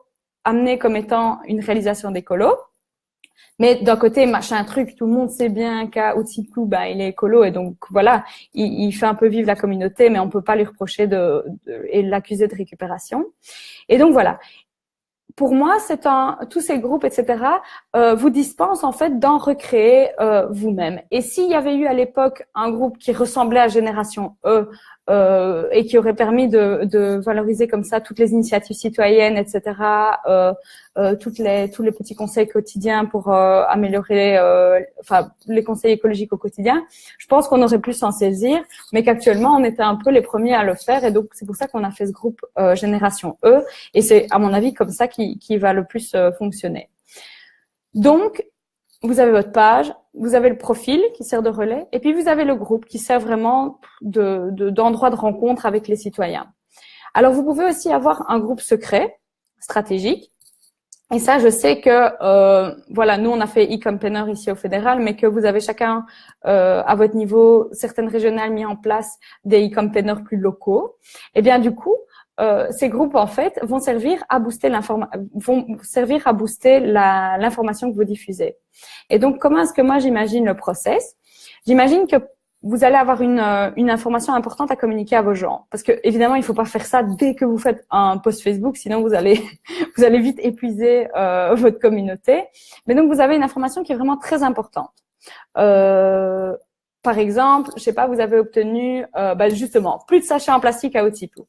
amené comme étant une réalisation d'écolo. Mais d'un côté, machin truc, tout le monde sait bien qu'à Outsiplou, il est écolo et donc voilà, il fait un peu vivre la communauté, mais on peut pas lui reprocher et l'accuser de récupération. Et donc voilà. Pour moi, tous ces groupes, etc., vous dispensent en fait d'en recréer vous-même. Et s'il y avait eu à l'époque un groupe qui ressemblait à Génération E, et qui aurait permis de valoriser comme ça toutes les initiatives citoyennes, etc. Tous les petits conseils quotidiens pour améliorer, enfin les conseils écologiques au quotidien. Je pense qu'on aurait pu s'en saisir, mais qu'actuellement on était un peu les premiers à le faire, et donc c'est pour ça qu'on a fait ce groupe Génération E, et c'est à mon avis comme ça qui va le plus fonctionner. Donc vous avez votre page, vous avez le profil qui sert de relais, et puis vous avez le groupe qui sert vraiment d'endroit de rencontre avec les citoyens. Alors vous pouvez aussi avoir un groupe secret, stratégique. Et ça, je sais que, voilà, nous, on a fait e-campaigner ici au fédéral, mais que vous avez chacun, à votre niveau, certaines régionales mis en place des e-campaigners plus locaux. Et bien, du coup, ces groupes, en fait, vont servir à booster l'information que vous diffusez. Et donc, comment est-ce que moi, j'imagine le process? J'imagine que vous allez avoir une information importante à communiquer à vos gens. Parce que, évidemment, il faut pas faire ça dès que vous faites un post Facebook, sinon vous allez vite épuiser votre communauté. Mais donc, vous avez une information qui est vraiment très importante. Par exemple, je sais pas, vous avez obtenu, justement, plus de sachets en plastique à Otipou.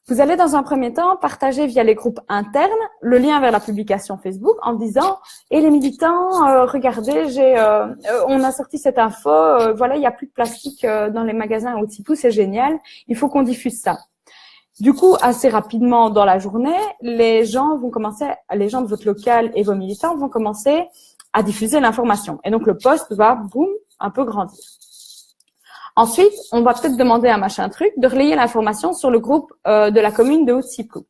Vous allez dans un premier temps partager via les groupes internes le lien vers la publication Facebook en disant « Et les militants, regardez, on a sorti cette info, voilà, il n'y a plus de plastique dans les magasins à Otipou, c'est génial, il faut qu'on diffuse ça. » Du coup, assez rapidement dans la journée, les gens de votre local et vos militants vont commencer à diffuser l'information. Et donc, le post va, boum, un peu grandir. Ensuite, on va peut-être demander à machin truc de relayer l'information sur le groupe de la commune de Otipou.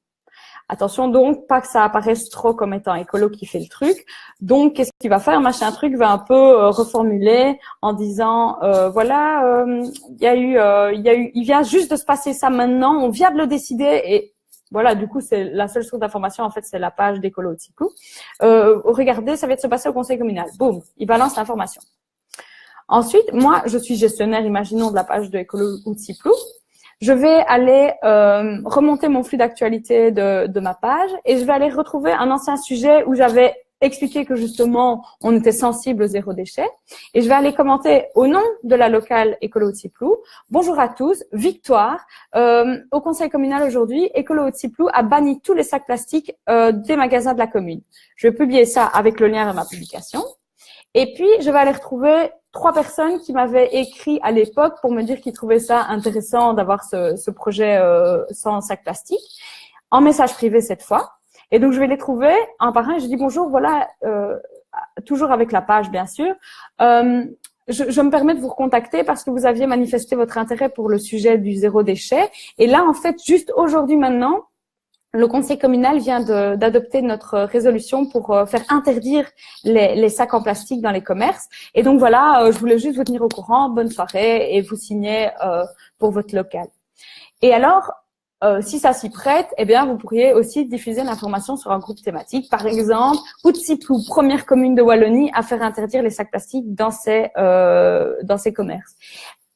Attention donc, pas que ça apparaisse trop comme étant écolo qui fait le truc. Donc, qu'est-ce qu'il va faire? Machin truc va un peu reformuler en disant voilà, il vient juste de se passer ça maintenant, on vient de le décider et voilà, du coup, c'est la seule source d'information, en fait, c'est la page d'Écolo Otipou. Regardez, ça vient de se passer au conseil communal. Boum, il balance l'information. Ensuite, moi, je suis gestionnaire, imaginons, de la page de Écolo Otipou. Je vais aller remonter mon flux d'actualité de ma page et je vais aller retrouver un ancien sujet où j'avais expliqué que justement, on était sensible au zéro déchet. Et je vais aller commenter au nom de la locale Écolo Otipou. Bonjour à tous, victoire. Au conseil communal aujourd'hui, Écolo Otipou a banni tous les sacs plastiques des magasins de la commune. Je vais publier ça avec le lien vers ma publication. Et puis, je vais aller retrouver 3 personnes qui m'avaient écrit à l'époque pour me dire qu'ils trouvaient ça intéressant d'avoir ce projet sans sac plastique, en message privé cette fois. Et donc, je vais les trouver un par un et je dis bonjour, voilà, toujours avec la page, bien sûr. Je me permets de vous recontacter parce que vous aviez manifesté votre intérêt pour le sujet du zéro déchet. Et là, en fait, juste aujourd'hui maintenant, le conseil communal vient d'adopter notre résolution pour faire interdire les sacs en plastique dans les commerces. Et donc voilà, je voulais juste vous tenir au courant. Bonne soirée et vous signez pour votre local. Et alors, si ça s'y prête, eh bien vous pourriez aussi diffuser l'information sur un groupe thématique. Par exemple, Otipou, première commune de Wallonie à faire interdire les sacs plastiques dans ses commerces.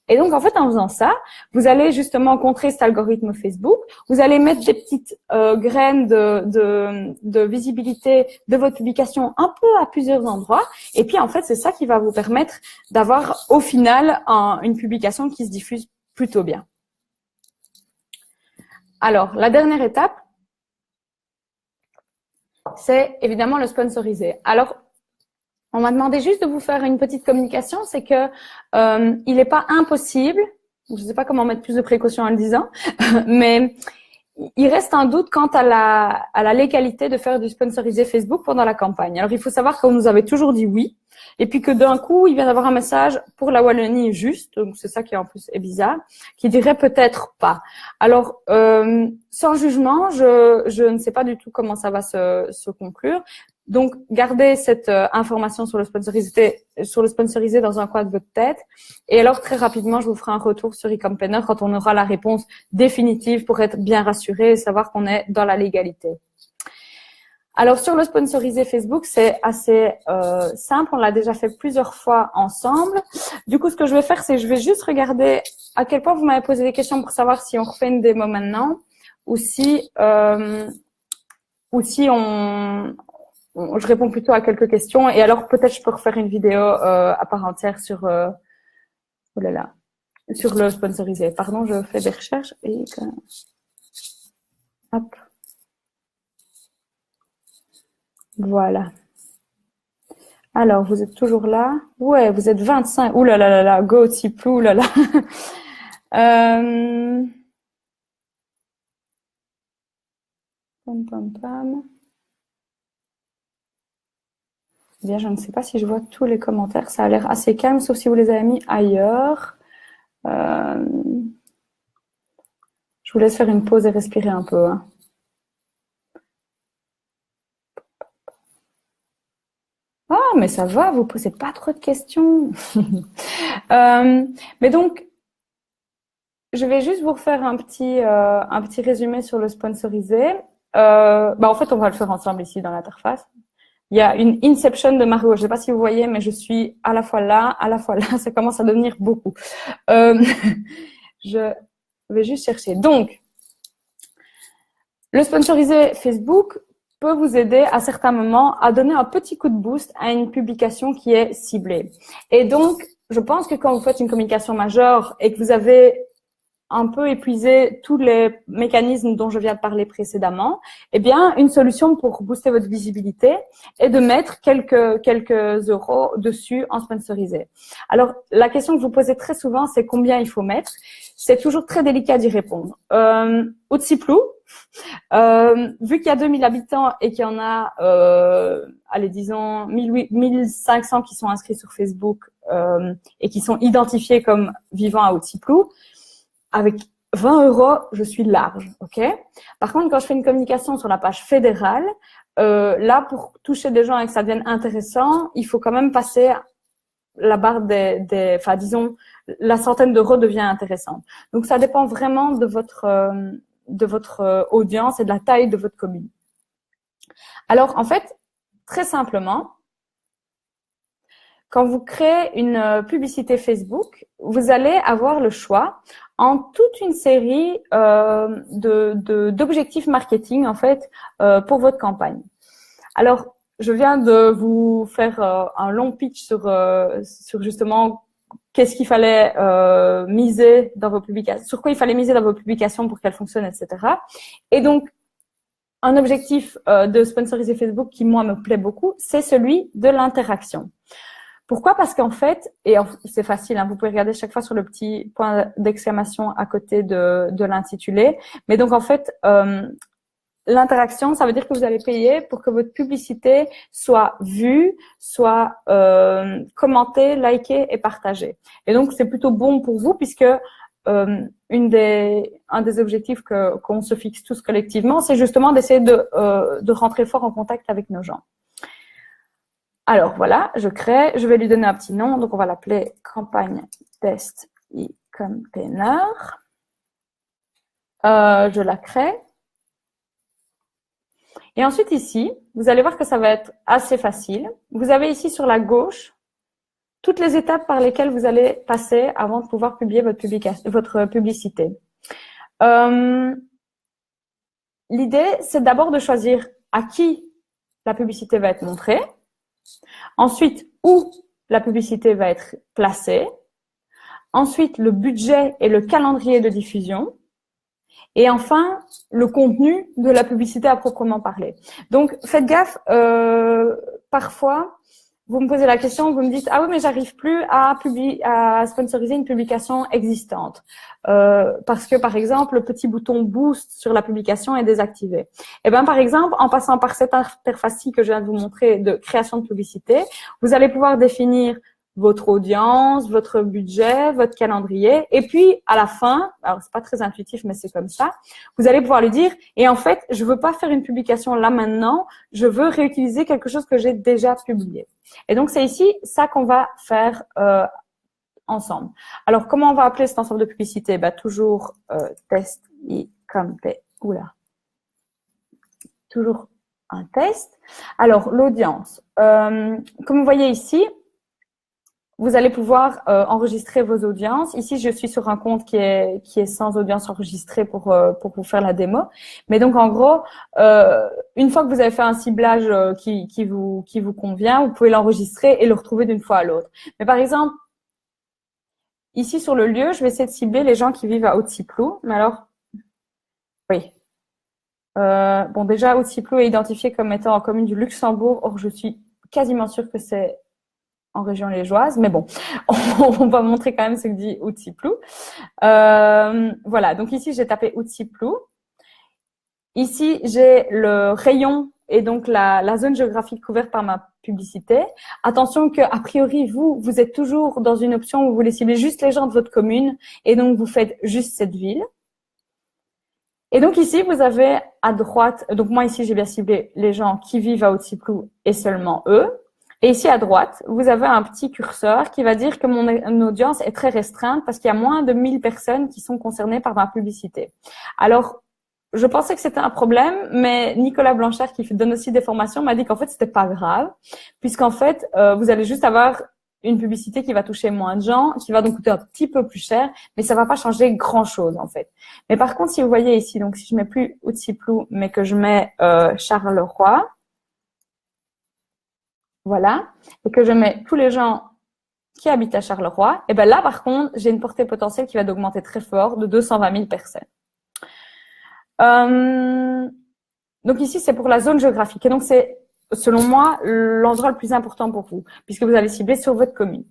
Et donc, en fait, en faisant ça, vous allez justement contrer cet algorithme Facebook. Vous allez mettre des petites graines de visibilité de votre publication un peu à plusieurs endroits. Et puis, en fait, c'est ça qui va vous permettre d'avoir, au final, une publication qui se diffuse plutôt bien. Alors, la dernière étape, c'est évidemment le sponsorisé. Alors, on m'a demandé juste de vous faire une petite communication, c'est que il n'est pas impossible, je ne sais pas comment mettre plus de précautions en le disant, mais il reste un doute quant à la légalité de faire du sponsorisé Facebook pendant la campagne. Alors, il faut savoir qu'on nous avait toujours dit oui, et puis que d'un coup, il vient d'avoir un message pour la Wallonie juste, donc c'est ça qui en plus est bizarre, qui dirait peut-être pas. Alors, sans jugement, je ne sais pas du tout comment ça va se conclure. Donc, gardez cette information sur le sponsorisé dans un coin de votre tête. Et alors, très rapidement, je vous ferai un retour sur eCampaigner quand on aura la réponse définitive pour être bien rassuré et savoir qu'on est dans la légalité. Alors, sur le sponsorisé Facebook, c'est assez simple. On l'a déjà fait plusieurs fois ensemble. Du coup, ce que je vais faire, c'est que je vais juste regarder à quel point vous m'avez posé des questions pour savoir si on refait une démo maintenant ou si je réponds plutôt à quelques questions et alors peut-être je peux refaire une vidéo à part entière sur oh là là. sur le sponsorisé. Pardon, je fais des recherches et hop. Voilà. Alors, vous êtes toujours là? Ouais, vous êtes 25. Ouh là là là là, go Tiplou, ouh là là. Pam pam pam. Eh bien, je ne sais pas si je vois tous les commentaires. Ça a l'air assez calme, sauf si vous les avez mis ailleurs. Je vous laisse faire une pause et respirer un peu. Hein. Ah, mais ça va, vous posez pas trop de questions. Mais donc, je vais juste vous refaire un petit résumé sur le sponsorisé. En fait, on va le faire ensemble ici dans l'interface. Il y a une inception de Mario. Je ne sais pas si vous voyez, mais je suis à la fois là, à la fois là. Ça commence à devenir beaucoup. Je vais juste chercher. Donc, le sponsorisé Facebook peut vous aider à certains moments à donner un petit coup de boost à une publication qui est ciblée. Et donc, je pense que quand vous faites une communication majeure et que vous avez un peu épuisé tous les mécanismes dont je viens de parler précédemment, eh bien, une solution pour booster votre visibilité est de mettre quelques euros dessus en sponsorisé. Alors, la question que vous posez très souvent, c'est combien il faut mettre. C'est toujours très délicat d'y répondre. Outsiplou, vu qu'il y a 2000 habitants et qu'il y en a, allez, disons, 1500 qui sont inscrits sur Facebook et qui sont identifiés comme vivant à Outsiplou, avec 20 euros, je suis large, ok? Par contre, quand je fais une communication sur la page fédérale, là, pour toucher des gens et que ça devienne intéressant, il faut quand même passer la barre enfin, disons, la centaine d'euros devient intéressante. Donc, ça dépend vraiment de votre audience et de la taille de votre commune. Alors, en fait, très simplement, quand vous créez une publicité Facebook, vous allez avoir le choix en toute une série d'objectifs marketing en fait pour votre campagne. Alors, je viens de vous faire un long pitch sur justement qu'est-ce qu'il fallait miser dans vos publications, sur quoi il fallait miser dans vos publications pour qu'elles fonctionnent, etc. Et donc, un objectif de sponsoriser Facebook qui moi me plaît beaucoup, c'est celui de l'interaction. Pourquoi? Parce qu'en fait, et c'est facile, hein, vous pouvez regarder chaque fois sur le petit point d'exclamation à côté de l'intitulé. Mais donc en fait, l'interaction, ça veut dire que vous allez payer pour que votre publicité soit vue, soit commentée, likée et partagée. Et donc c'est plutôt bon pour vous puisque un des objectifs qu'on se fixe tous collectivement, c'est justement d'essayer de rentrer fort en contact avec nos gens. Alors voilà, je vais lui donner un petit nom, donc on va l'appeler campagne test e-container. Je la crée. Et ensuite ici, vous allez voir que ça va être assez facile. Vous avez ici sur la gauche toutes les étapes par lesquelles vous allez passer avant de pouvoir publier votre publicité. L'idée, c'est d'abord de choisir à qui la publicité va être montrée. Ensuite, où la publicité va être placée. Ensuite, le budget et le calendrier de diffusion. Et enfin, le contenu de la publicité à proprement parler. Donc, faites gaffe, parfois, vous me posez la question, vous me dites « Ah oui, mais j'arrive plus à sponsoriser une publication existante. Parce que, par exemple, le petit bouton « Boost » sur la publication est désactivé. » Eh bien, par exemple, en passant par cette interface-ci que je viens de vous montrer de création de publicité, vous allez pouvoir définir votre audience, votre budget, votre calendrier. Et puis, à la fin, alors c'est pas très intuitif, mais c'est comme ça, vous allez pouvoir lui dire, et en fait, je veux pas faire une publication là maintenant, je veux réutiliser quelque chose que j'ai déjà publié. Et donc, c'est ici ça qu'on va faire ensemble. Alors, comment on va appeler cet ensemble de publicité? Toujours test toujours un test. Alors, l'audience. Comme vous voyez ici, vous allez pouvoir enregistrer vos audiences. Ici, je suis sur un compte qui est sans audience enregistrée pour vous faire la démo. Mais donc, en gros, une fois que vous avez fait un ciblage qui vous convient, vous pouvez l'enregistrer et le retrouver d'une fois à l'autre. Mais par exemple, ici, sur le lieu, je vais essayer de cibler les gens qui vivent à Haute-Ciplou. Mais alors, oui. Bon, déjà, Haute-Ciplou est identifié comme étant en commune du Luxembourg. Or, je suis quasiment sûre que c'est en région liégeoise. Mais bon, on va montrer quand même ce que dit Haute-Ciplou. Voilà, donc ici, j'ai tapé Haute-Ciplou. Ici, j'ai le rayon et donc la zone géographique couverte par ma publicité. Attention que, a priori, vous êtes toujours dans une option où vous voulez cibler juste les gens de votre commune et donc vous faites juste cette ville. Et donc ici, vous avez à droite, donc moi ici, j'ai bien ciblé les gens qui vivent à Haute-Ciplou et seulement eux. Et ici à droite, vous avez un petit curseur qui va dire que mon audience est très restreinte parce qu'il y a moins de 1000 personnes qui sont concernées par ma publicité. Alors, je pensais que c'était un problème, mais Nicolas Blanchard, qui donne aussi des formations, m'a dit qu'en fait, c'était pas grave, puisqu'en fait, vous allez juste avoir une publicité qui va toucher moins de gens, qui va donc coûter un petit peu plus cher, mais ça va pas changer grand-chose, en fait. Mais par contre, si vous voyez ici, donc si je mets plus Haute-Ciplou, mais que je mets Charleroi, voilà, et que je mets tous les gens qui habitent à Charleroi, et ben là, par contre, j'ai une portée potentielle qui va d'augmenter très fort de 220 000 personnes. Donc ici, c'est pour la zone géographique. Et donc, c'est, selon moi, l'endroit le plus important pour vous, puisque vous allez cibler sur votre commune.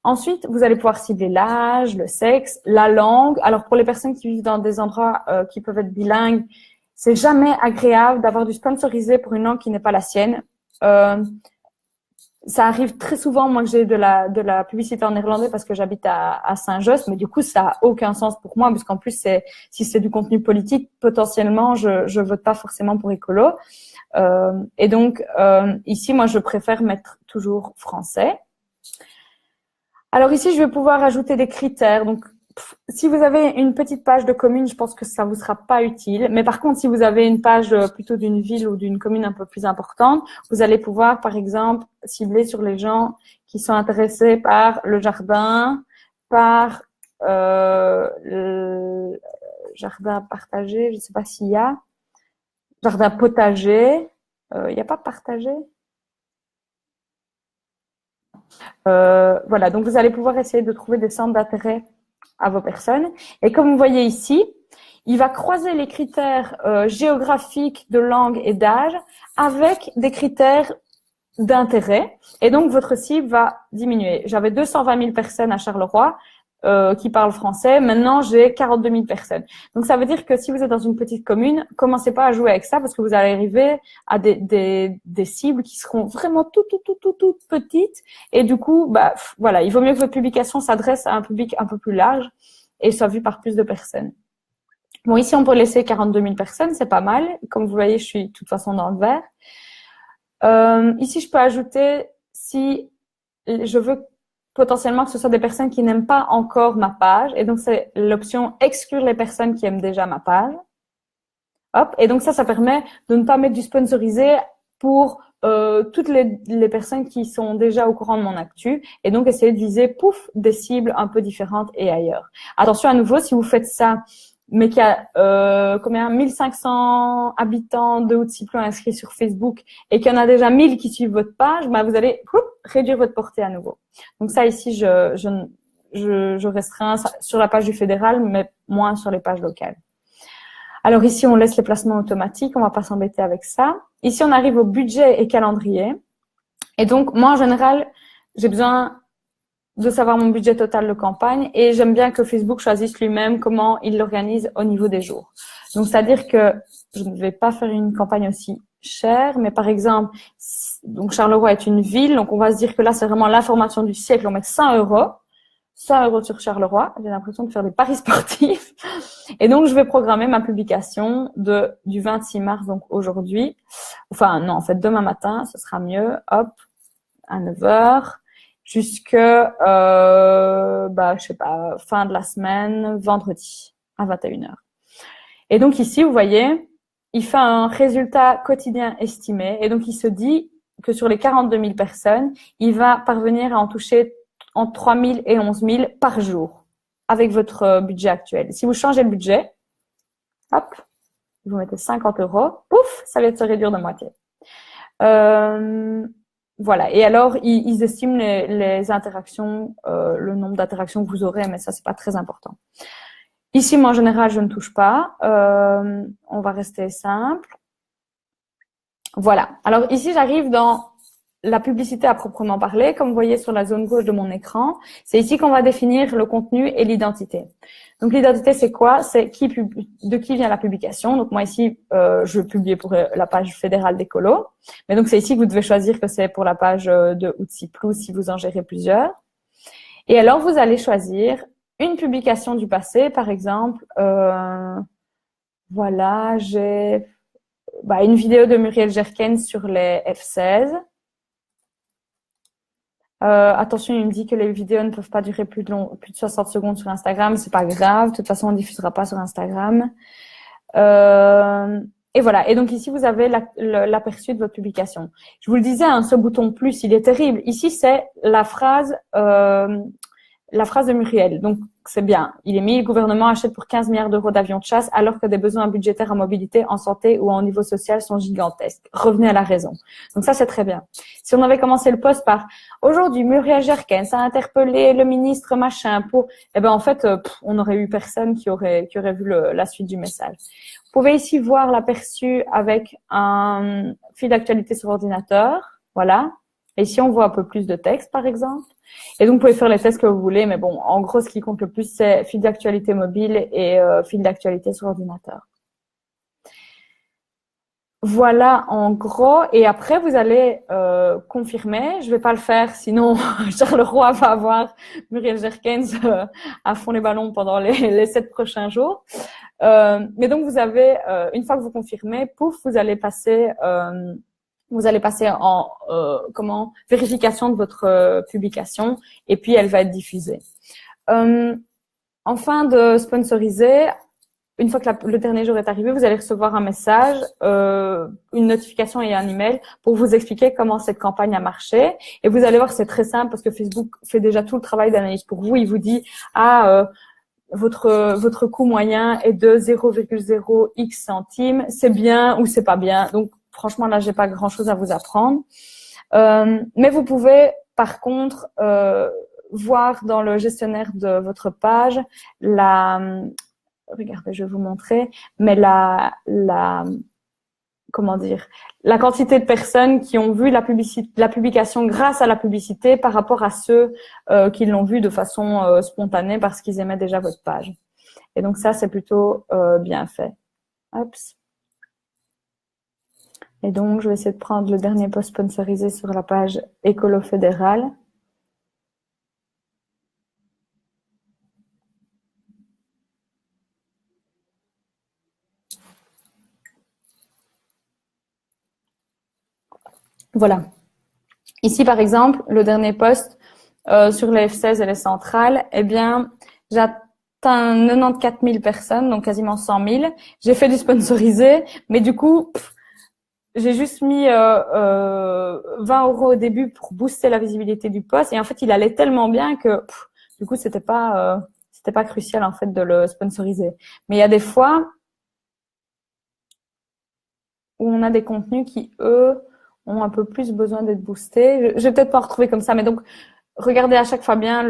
Ensuite, vous allez pouvoir cibler l'âge, le sexe, la langue. Alors, pour les personnes qui vivent dans des endroits qui peuvent être bilingues, c'est jamais agréable d'avoir du sponsorisé pour une langue qui n'est pas la sienne. Ça arrive très souvent, moi, que j'ai de la publicité en néerlandais parce que j'habite à Saint-Josse, mais du coup, ça a aucun sens pour moi, puisqu'en plus, si c'est du contenu politique, potentiellement, je vote pas forcément pour écolo. Et donc, ici, moi, je préfère mettre toujours français. Alors ici, je vais pouvoir ajouter des critères. Donc, si vous avez une petite page de commune, je pense que ça vous sera pas utile. Mais par contre, si vous avez une page plutôt d'une ville ou d'une commune un peu plus importante, vous allez pouvoir, par exemple, cibler sur les gens qui sont intéressés par le jardin, par le jardin partagé, je ne sais pas s'il y a, jardin potager. Il n'y a pas partagé? Voilà, donc vous allez pouvoir essayer de trouver des centres d'intérêt à vos personnes. Et comme vous voyez ici, il va croiser les critères géographiques, de langue et d'âge avec des critères d'intérêt. Et donc, votre cible va diminuer. J'avais 220 000 personnes à Charleroi qui parlent français. Maintenant, j'ai 42 000 personnes. Donc, ça veut dire que si vous êtes dans une petite commune, commencez pas à jouer avec ça parce que vous allez arriver à des cibles qui seront vraiment toutes petites. Et du coup, bah, voilà, il vaut mieux que votre publication s'adresse à un public un peu plus large et soit vue par plus de personnes. Bon, ici, on peut laisser 42 000 personnes, c'est pas mal. Comme vous voyez, je suis de toute façon dans le vert. Ici, je peux ajouter si je veux potentiellement que ce soit des personnes qui n'aiment pas encore ma page. Et donc, c'est l'option exclure les personnes qui aiment déjà ma page. Hop. Et donc, ça permet de ne pas mettre du sponsorisé pour toutes les personnes qui sont déjà au courant de mon actu. Et donc, essayer de viser, des cibles un peu différentes et ailleurs. Attention à nouveau, si vous faites ça, mais qu'il y a 1500 habitants de Haute-Ciplou inscrits sur Facebook et qu'il y en a déjà 1000 qui suivent votre page, bah, vous allez réduire votre portée à nouveau. Donc ça, ici, je restreins sur la page du fédéral, mais moins sur les pages locales. Alors ici, on laisse les placements automatiques, on va pas s'embêter avec ça. Ici, on arrive au budget et calendrier. Et donc, moi, en général, j'ai besoin de savoir mon budget total de campagne et j'aime bien que Facebook choisisse lui-même comment il l'organise au niveau des jours. Donc, c'est-à-dire que je ne vais pas faire une campagne aussi chère, mais par exemple, donc Charleroi est une ville, donc on va se dire que là, c'est vraiment l'information du siècle, on met 100 €. 100 € sur Charleroi. J'ai l'impression de faire des paris sportifs. Et donc, je vais programmer ma publication du 26 mars, donc aujourd'hui. Enfin, non, en fait, demain matin, ce sera mieux. Hop, à 9 h jusque, je sais pas, fin de la semaine, vendredi, à 21 h. Et donc ici, vous voyez, il fait un résultat quotidien estimé. Et donc, il se dit que sur les 42 000 personnes, il va parvenir à en toucher entre 3 000 et 11 000 par jour avec votre budget actuel. Si vous changez le budget, hop, vous mettez 50 €, pouf, ça vient de se réduire de moitié. voilà. Et alors, ils estiment les interactions, le nombre d'interactions que vous aurez, mais ça, c'est pas très important. Ici, moi, en général, je ne touche pas. On va rester simple. Voilà. Alors ici, j'arrive dans la publicité à proprement parler. Comme vous voyez sur la zone gauche de mon écran, c'est ici qu'on va définir le contenu et l'identité. Donc l'identité, c'est quoi? C'est de qui vient la publication. Donc moi ici, je vais publier pour la page fédérale d'écolo. Mais donc c'est ici que vous devez choisir que c'est pour la page de Outsi Plus si vous en gérez plusieurs. Et alors vous allez choisir une publication du passé, par exemple. Voilà, j'ai une vidéo de Muriel Jerkens sur les F16. Attention, il me dit que les vidéos ne peuvent pas durer plus de 60 secondes sur Instagram. C'est pas grave. De toute façon, on ne diffusera pas sur Instagram. Et voilà. Et donc ici, vous avez l'aperçu de votre publication. Je vous le disais, ce bouton plus, il est terrible. Ici, c'est la phrase de Muriel. Donc, c'est bien. Il est mis, le gouvernement achète pour 15 milliards d'euros d'avions de chasse alors que des besoins budgétaires en mobilité, en santé ou en niveau social sont gigantesques. Revenez à la raison. Donc ça, c'est très bien. Si on avait commencé le post par « Aujourd'hui, Muriel Jerkens a interpellé le ministre machin pour… » Eh ben, en fait, on n'aurait eu personne qui aurait vu la suite du message. Vous pouvez ici voir l'aperçu avec un fil d'actualité sur ordinateur. Voilà. Et ici, on voit un peu plus de texte, par exemple. Et donc, vous pouvez faire les tests que vous voulez. Mais bon, en gros, ce qui compte le plus, c'est fil d'actualité mobile et fil d'actualité sur ordinateur. Voilà, en gros. Et après, vous allez confirmer. Je vais pas le faire, sinon Charleroi va avoir Muriel Jerkens à fond les ballons pendant les 7 prochains jours. Mais donc, vous avez, une fois que vous confirmez, pouf, vous allez passer en vérification de votre publication et puis elle va être diffusée. En fin de sponsoriser, une fois que le dernier jour est arrivé, vous allez recevoir un message, une notification et un email pour vous expliquer comment cette campagne a marché. Et vous allez voir, c'est très simple parce que Facebook fait déjà tout le travail d'analyse pour vous. Il vous dit votre coût moyen est de 0,0x centimes, c'est bien ou c'est pas bien. Donc franchement, là, j'ai pas grand-chose à vous apprendre. Mais vous pouvez, par contre, voir dans le gestionnaire de votre page regardez, je vais vous montrer, mais la quantité de personnes qui ont vu la publication grâce à la publicité par rapport à ceux qui l'ont vu de façon spontanée parce qu'ils aimaient déjà votre page. Et donc ça, c'est plutôt bien fait. Oups. Et donc, je vais essayer de prendre le dernier post sponsorisé sur la page Écolo fédérale. Voilà. Ici, par exemple, le dernier post sur les F16 et les centrales, eh bien, j'atteins 94 000 personnes, donc quasiment 100 000. J'ai fait du sponsorisé, mais du coup, j'ai juste mis 20 € au début pour booster la visibilité du post. Et en fait, il allait tellement bien que du coup, c'était pas crucial en fait de le sponsoriser. Mais il y a des fois où on a des contenus qui, eux, ont un peu plus besoin d'être boostés. Je vais peut-être pas en retrouver comme ça, mais donc regardez à chaque fois bien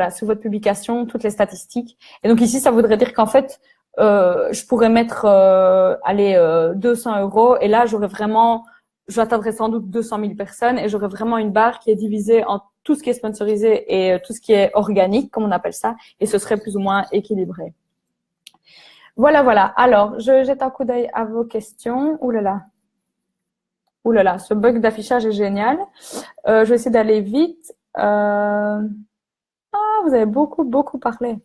sur votre publication toutes les statistiques. Et donc ici, ça voudrait dire qu'en fait, je pourrais mettre 200 € et là j'atteindrai sans doute 200 000 personnes et j'aurai vraiment une barre qui est divisée en tout ce qui est sponsorisé et tout ce qui est organique, comme on appelle ça, et ce serait plus ou moins équilibré. Voilà. Alors, je jette un coup d'œil à vos questions. Ouh là là, ce bug d'affichage est génial. Je vais essayer d'aller vite. Vous avez beaucoup parlé.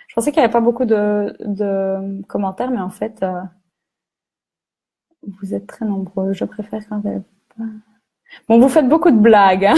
Je pensais qu'il n'y avait pas beaucoup de commentaires, mais en fait, vous êtes très nombreux. Je préfère quand vous n'avez pas… Bon, vous faites beaucoup de blagues, hein.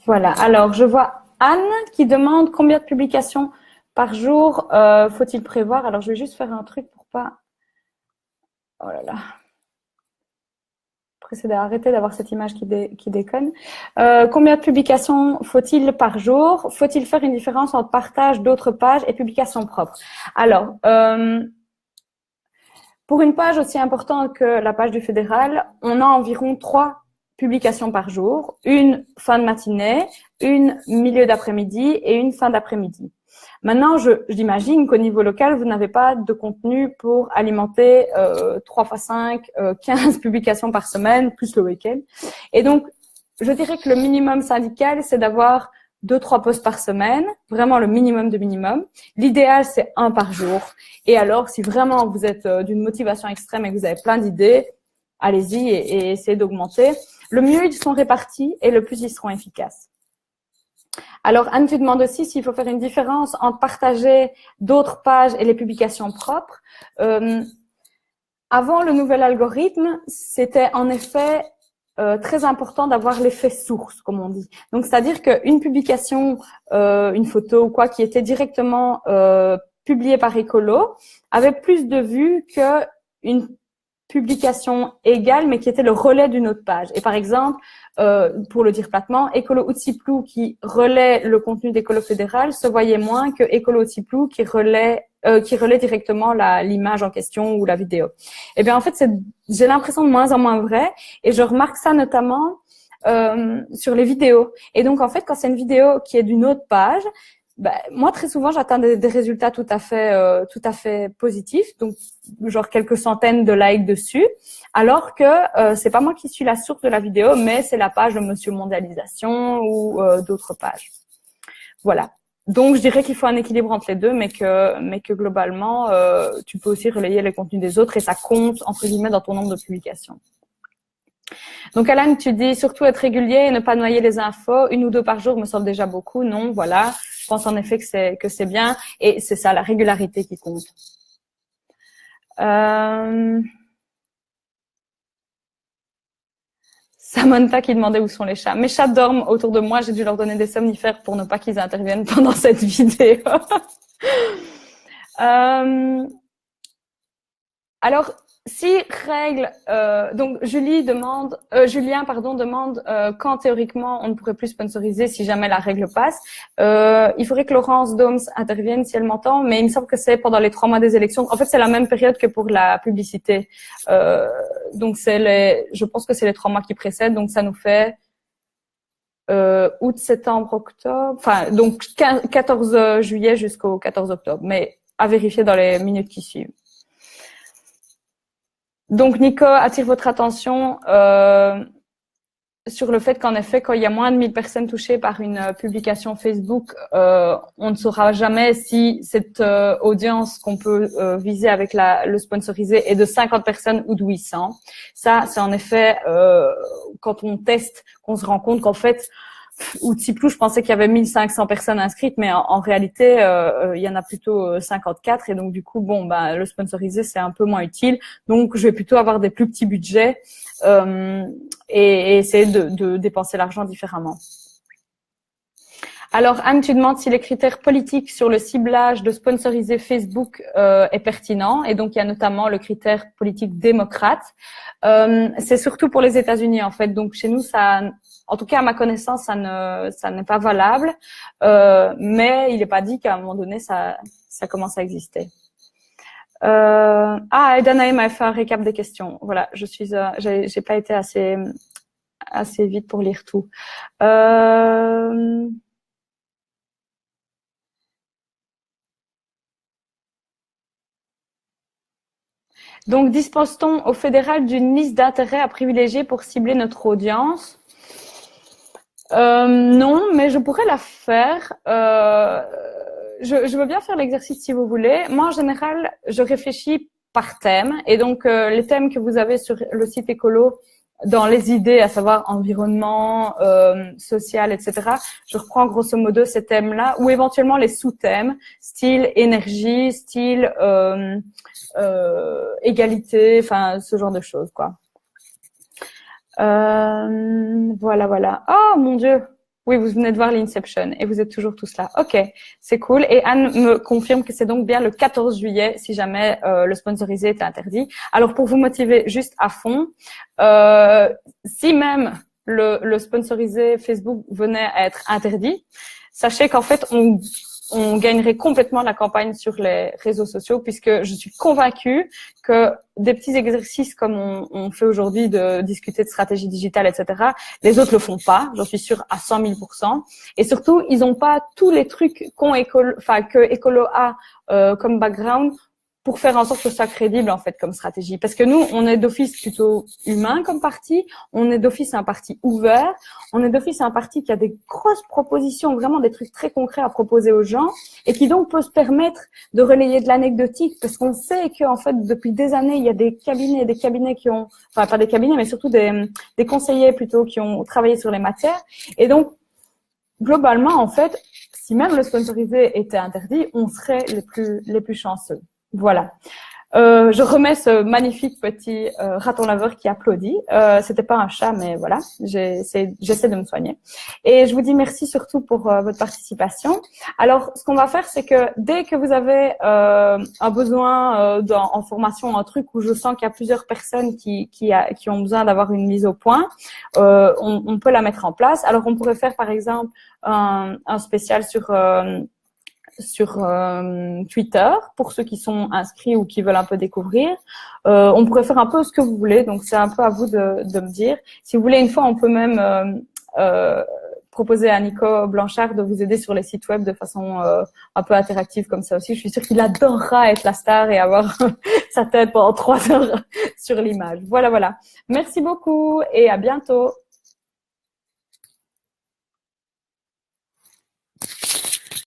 Voilà. Alors, je vois Anne qui demande combien de publications par jour faut-il prévoir. Alors, je vais juste faire un truc pour pas… Oh là là. procéder à arrêter d'avoir cette image qui déconne. Combien de publications faut-il par jour? Faut-il faire une différence entre partage d'autres pages et publication propre? Alors, pour une page aussi importante que la page du fédéral, on a environ 3 publications par jour, une fin de matinée, une milieu d'après-midi et une fin d'après-midi. Maintenant, j'imagine qu'au niveau local, vous n'avez pas de contenu pour alimenter 3 x 5, 15 publications par semaine, plus le week-end. Et donc, je dirais que le minimum syndical, c'est d'avoir 2-3 posts par semaine, vraiment le minimum de minimum. L'idéal, c'est 1 par jour. Et alors, si vraiment vous êtes d'une motivation extrême et que vous avez plein d'idées, allez-y et essayez d'augmenter. Le mieux ils sont répartis et le plus ils seront efficaces. Alors, Anne, tu demandes aussi s'il faut faire une différence entre partager d'autres pages et les publications propres. Avant le nouvel algorithme, c'était en effet très important d'avoir l'effet source, comme on dit. Donc, c'est-à-dire qu'une publication, une photo ou quoi qui était directement publiée par Écolo avait plus de vues qu'une publication égale, mais qui était le relais d'une autre page. Et par exemple, pour le dire platement, Écolo Outsiplou qui relaie le contenu d'Écolo fédéral se voyait moins que Écolo Outsiplou qui relaie directement l'image en question ou la vidéo. Eh bien, en fait, j'ai l'impression de moins en moins vrai, et je remarque ça notamment sur les vidéos. Et donc, en fait, quand c'est une vidéo qui est d'une autre page, moi, très souvent, j'atteins des résultats tout à fait positifs, donc genre quelques centaines de likes dessus, alors que c'est pas moi qui suis la source de la vidéo, mais c'est la page de Monsieur Mondialisation ou d'autres pages. Voilà. Donc, je dirais qu'il faut un équilibre entre les deux, mais que globalement, tu peux aussi relayer les contenus des autres et ça compte entre guillemets dans ton nombre de publications. Donc, Alan, tu dis surtout être régulier et ne pas noyer les infos. 1 ou 2 par jour me semble déjà beaucoup. Non, voilà. Je pense en effet que c'est bien. Et c'est ça, la régularité qui compte. Samantha qui demandait où sont les chats. Mes chats dorment autour de moi. J'ai dû leur donner des somnifères pour ne pas qu'ils interviennent pendant cette vidéo. Alors, si règle, donc Julien demande quand théoriquement on ne pourrait plus sponsoriser si jamais la règle passe. Il faudrait que Laurence Doms intervienne si elle m'entend, mais il me semble que c'est pendant les 3 mois des élections. En fait, c'est la même période que pour la publicité. Donc je pense que c'est les 3 mois qui précèdent, donc ça nous fait août, septembre, octobre, enfin donc 14 juillet jusqu'au 14 octobre, mais à vérifier dans les minutes qui suivent. Donc, Nico attire votre attention sur le fait qu'en effet, quand il y a moins de 1000 personnes touchées par une publication Facebook, on ne saura jamais si cette audience qu'on peut viser avec le sponsorisé est de 50 personnes ou de 800. Ça, c'est en effet, quand on teste, qu'on se rend compte qu'en fait, Outsiplou, je pensais qu'il y avait 1500 personnes inscrites, mais en réalité, il y en a plutôt 54. Et donc, du coup, le sponsorisé, c'est un peu moins utile. Donc, je vais plutôt avoir des plus petits budgets et essayer de dépenser l'argent différemment. Alors, Anne, tu demandes si les critères politiques sur le ciblage de sponsoriser Facebook est pertinent. Et donc, il y a notamment le critère politique démocrate. C'est surtout pour les États-Unis, en fait. Donc, chez nous, en tout cas, à ma connaissance, ça n'est pas valable. Mais il n'est pas dit qu'à un moment donné, ça commence à exister. Et Danae m'a fait un récap des questions. Voilà, j'ai pas été assez vite pour lire tout. Donc, dispose-t-on au fédéral d'une liste d'intérêts à privilégier pour cibler notre audience? Non, mais je pourrais la faire. Je veux bien faire l'exercice si vous voulez. Moi, en général, je réfléchis par thème. Et donc, les thèmes que vous avez sur le site Écolo, dans les idées, à savoir environnement, social, etc., je reprends grosso modo ces thèmes-là, ou éventuellement les sous-thèmes, style énergie, style égalité, enfin ce genre de choses, quoi. Voilà. Oh mon Dieu, Oui, vous venez de voir l'Inception et vous êtes toujours tous là. Ok, c'est cool. Et Anne me confirme que c'est donc bien le 14 juillet si jamais le sponsorisé est interdit. Alors pour vous motiver juste à fond, si même le sponsorisé Facebook venait à être interdit, sachez qu'en fait on gagnerait complètement la campagne sur les réseaux sociaux puisque je suis convaincue que des petits exercices comme on fait aujourd'hui de discuter de stratégie digitale, etc., les autres le font pas, j'en suis sûre à 100 000%. Et surtout, ils ont pas tous les trucs que Écolo a comme background pour faire en sorte que ce soit crédible, en fait, comme stratégie. Parce que nous, on est d'office plutôt humain comme parti, on est d'office un parti ouvert, on est d'office un parti qui a des grosses propositions, vraiment des trucs très concrets à proposer aux gens, et qui donc peut se permettre de relayer de l'anecdotique, parce qu'on sait que, en fait, depuis des années, il y a des cabinets qui ont, enfin, pas des cabinets, mais surtout des conseillers plutôt qui ont travaillé sur les matières. Et donc, globalement, en fait, si même le sponsorisé était interdit, on serait les plus chanceux. Voilà. Je remets ce magnifique petit raton laveur qui applaudit. C'était pas un chat, mais voilà, j'essaie de me soigner. Et je vous dis merci surtout pour votre participation. Alors, ce qu'on va faire, c'est que dès que vous avez un besoin en formation, un truc où je sens qu'il y a plusieurs personnes qui ont besoin d'avoir une mise au point, on peut la mettre en place. Alors, on pourrait faire par exemple un spécial sur Twitter pour ceux qui sont inscrits ou qui veulent un peu découvrir. On pourrait faire un peu ce que vous voulez, donc c'est un peu à vous de me dire. Si vous voulez, une fois, on peut même proposer à Nico Blanchard de vous aider sur les sites web de façon un peu interactive comme ça aussi. Je suis sûre qu'il adorera être la star et avoir sa tête pendant 3 heures sur l'image. Voilà. Merci beaucoup et à bientôt.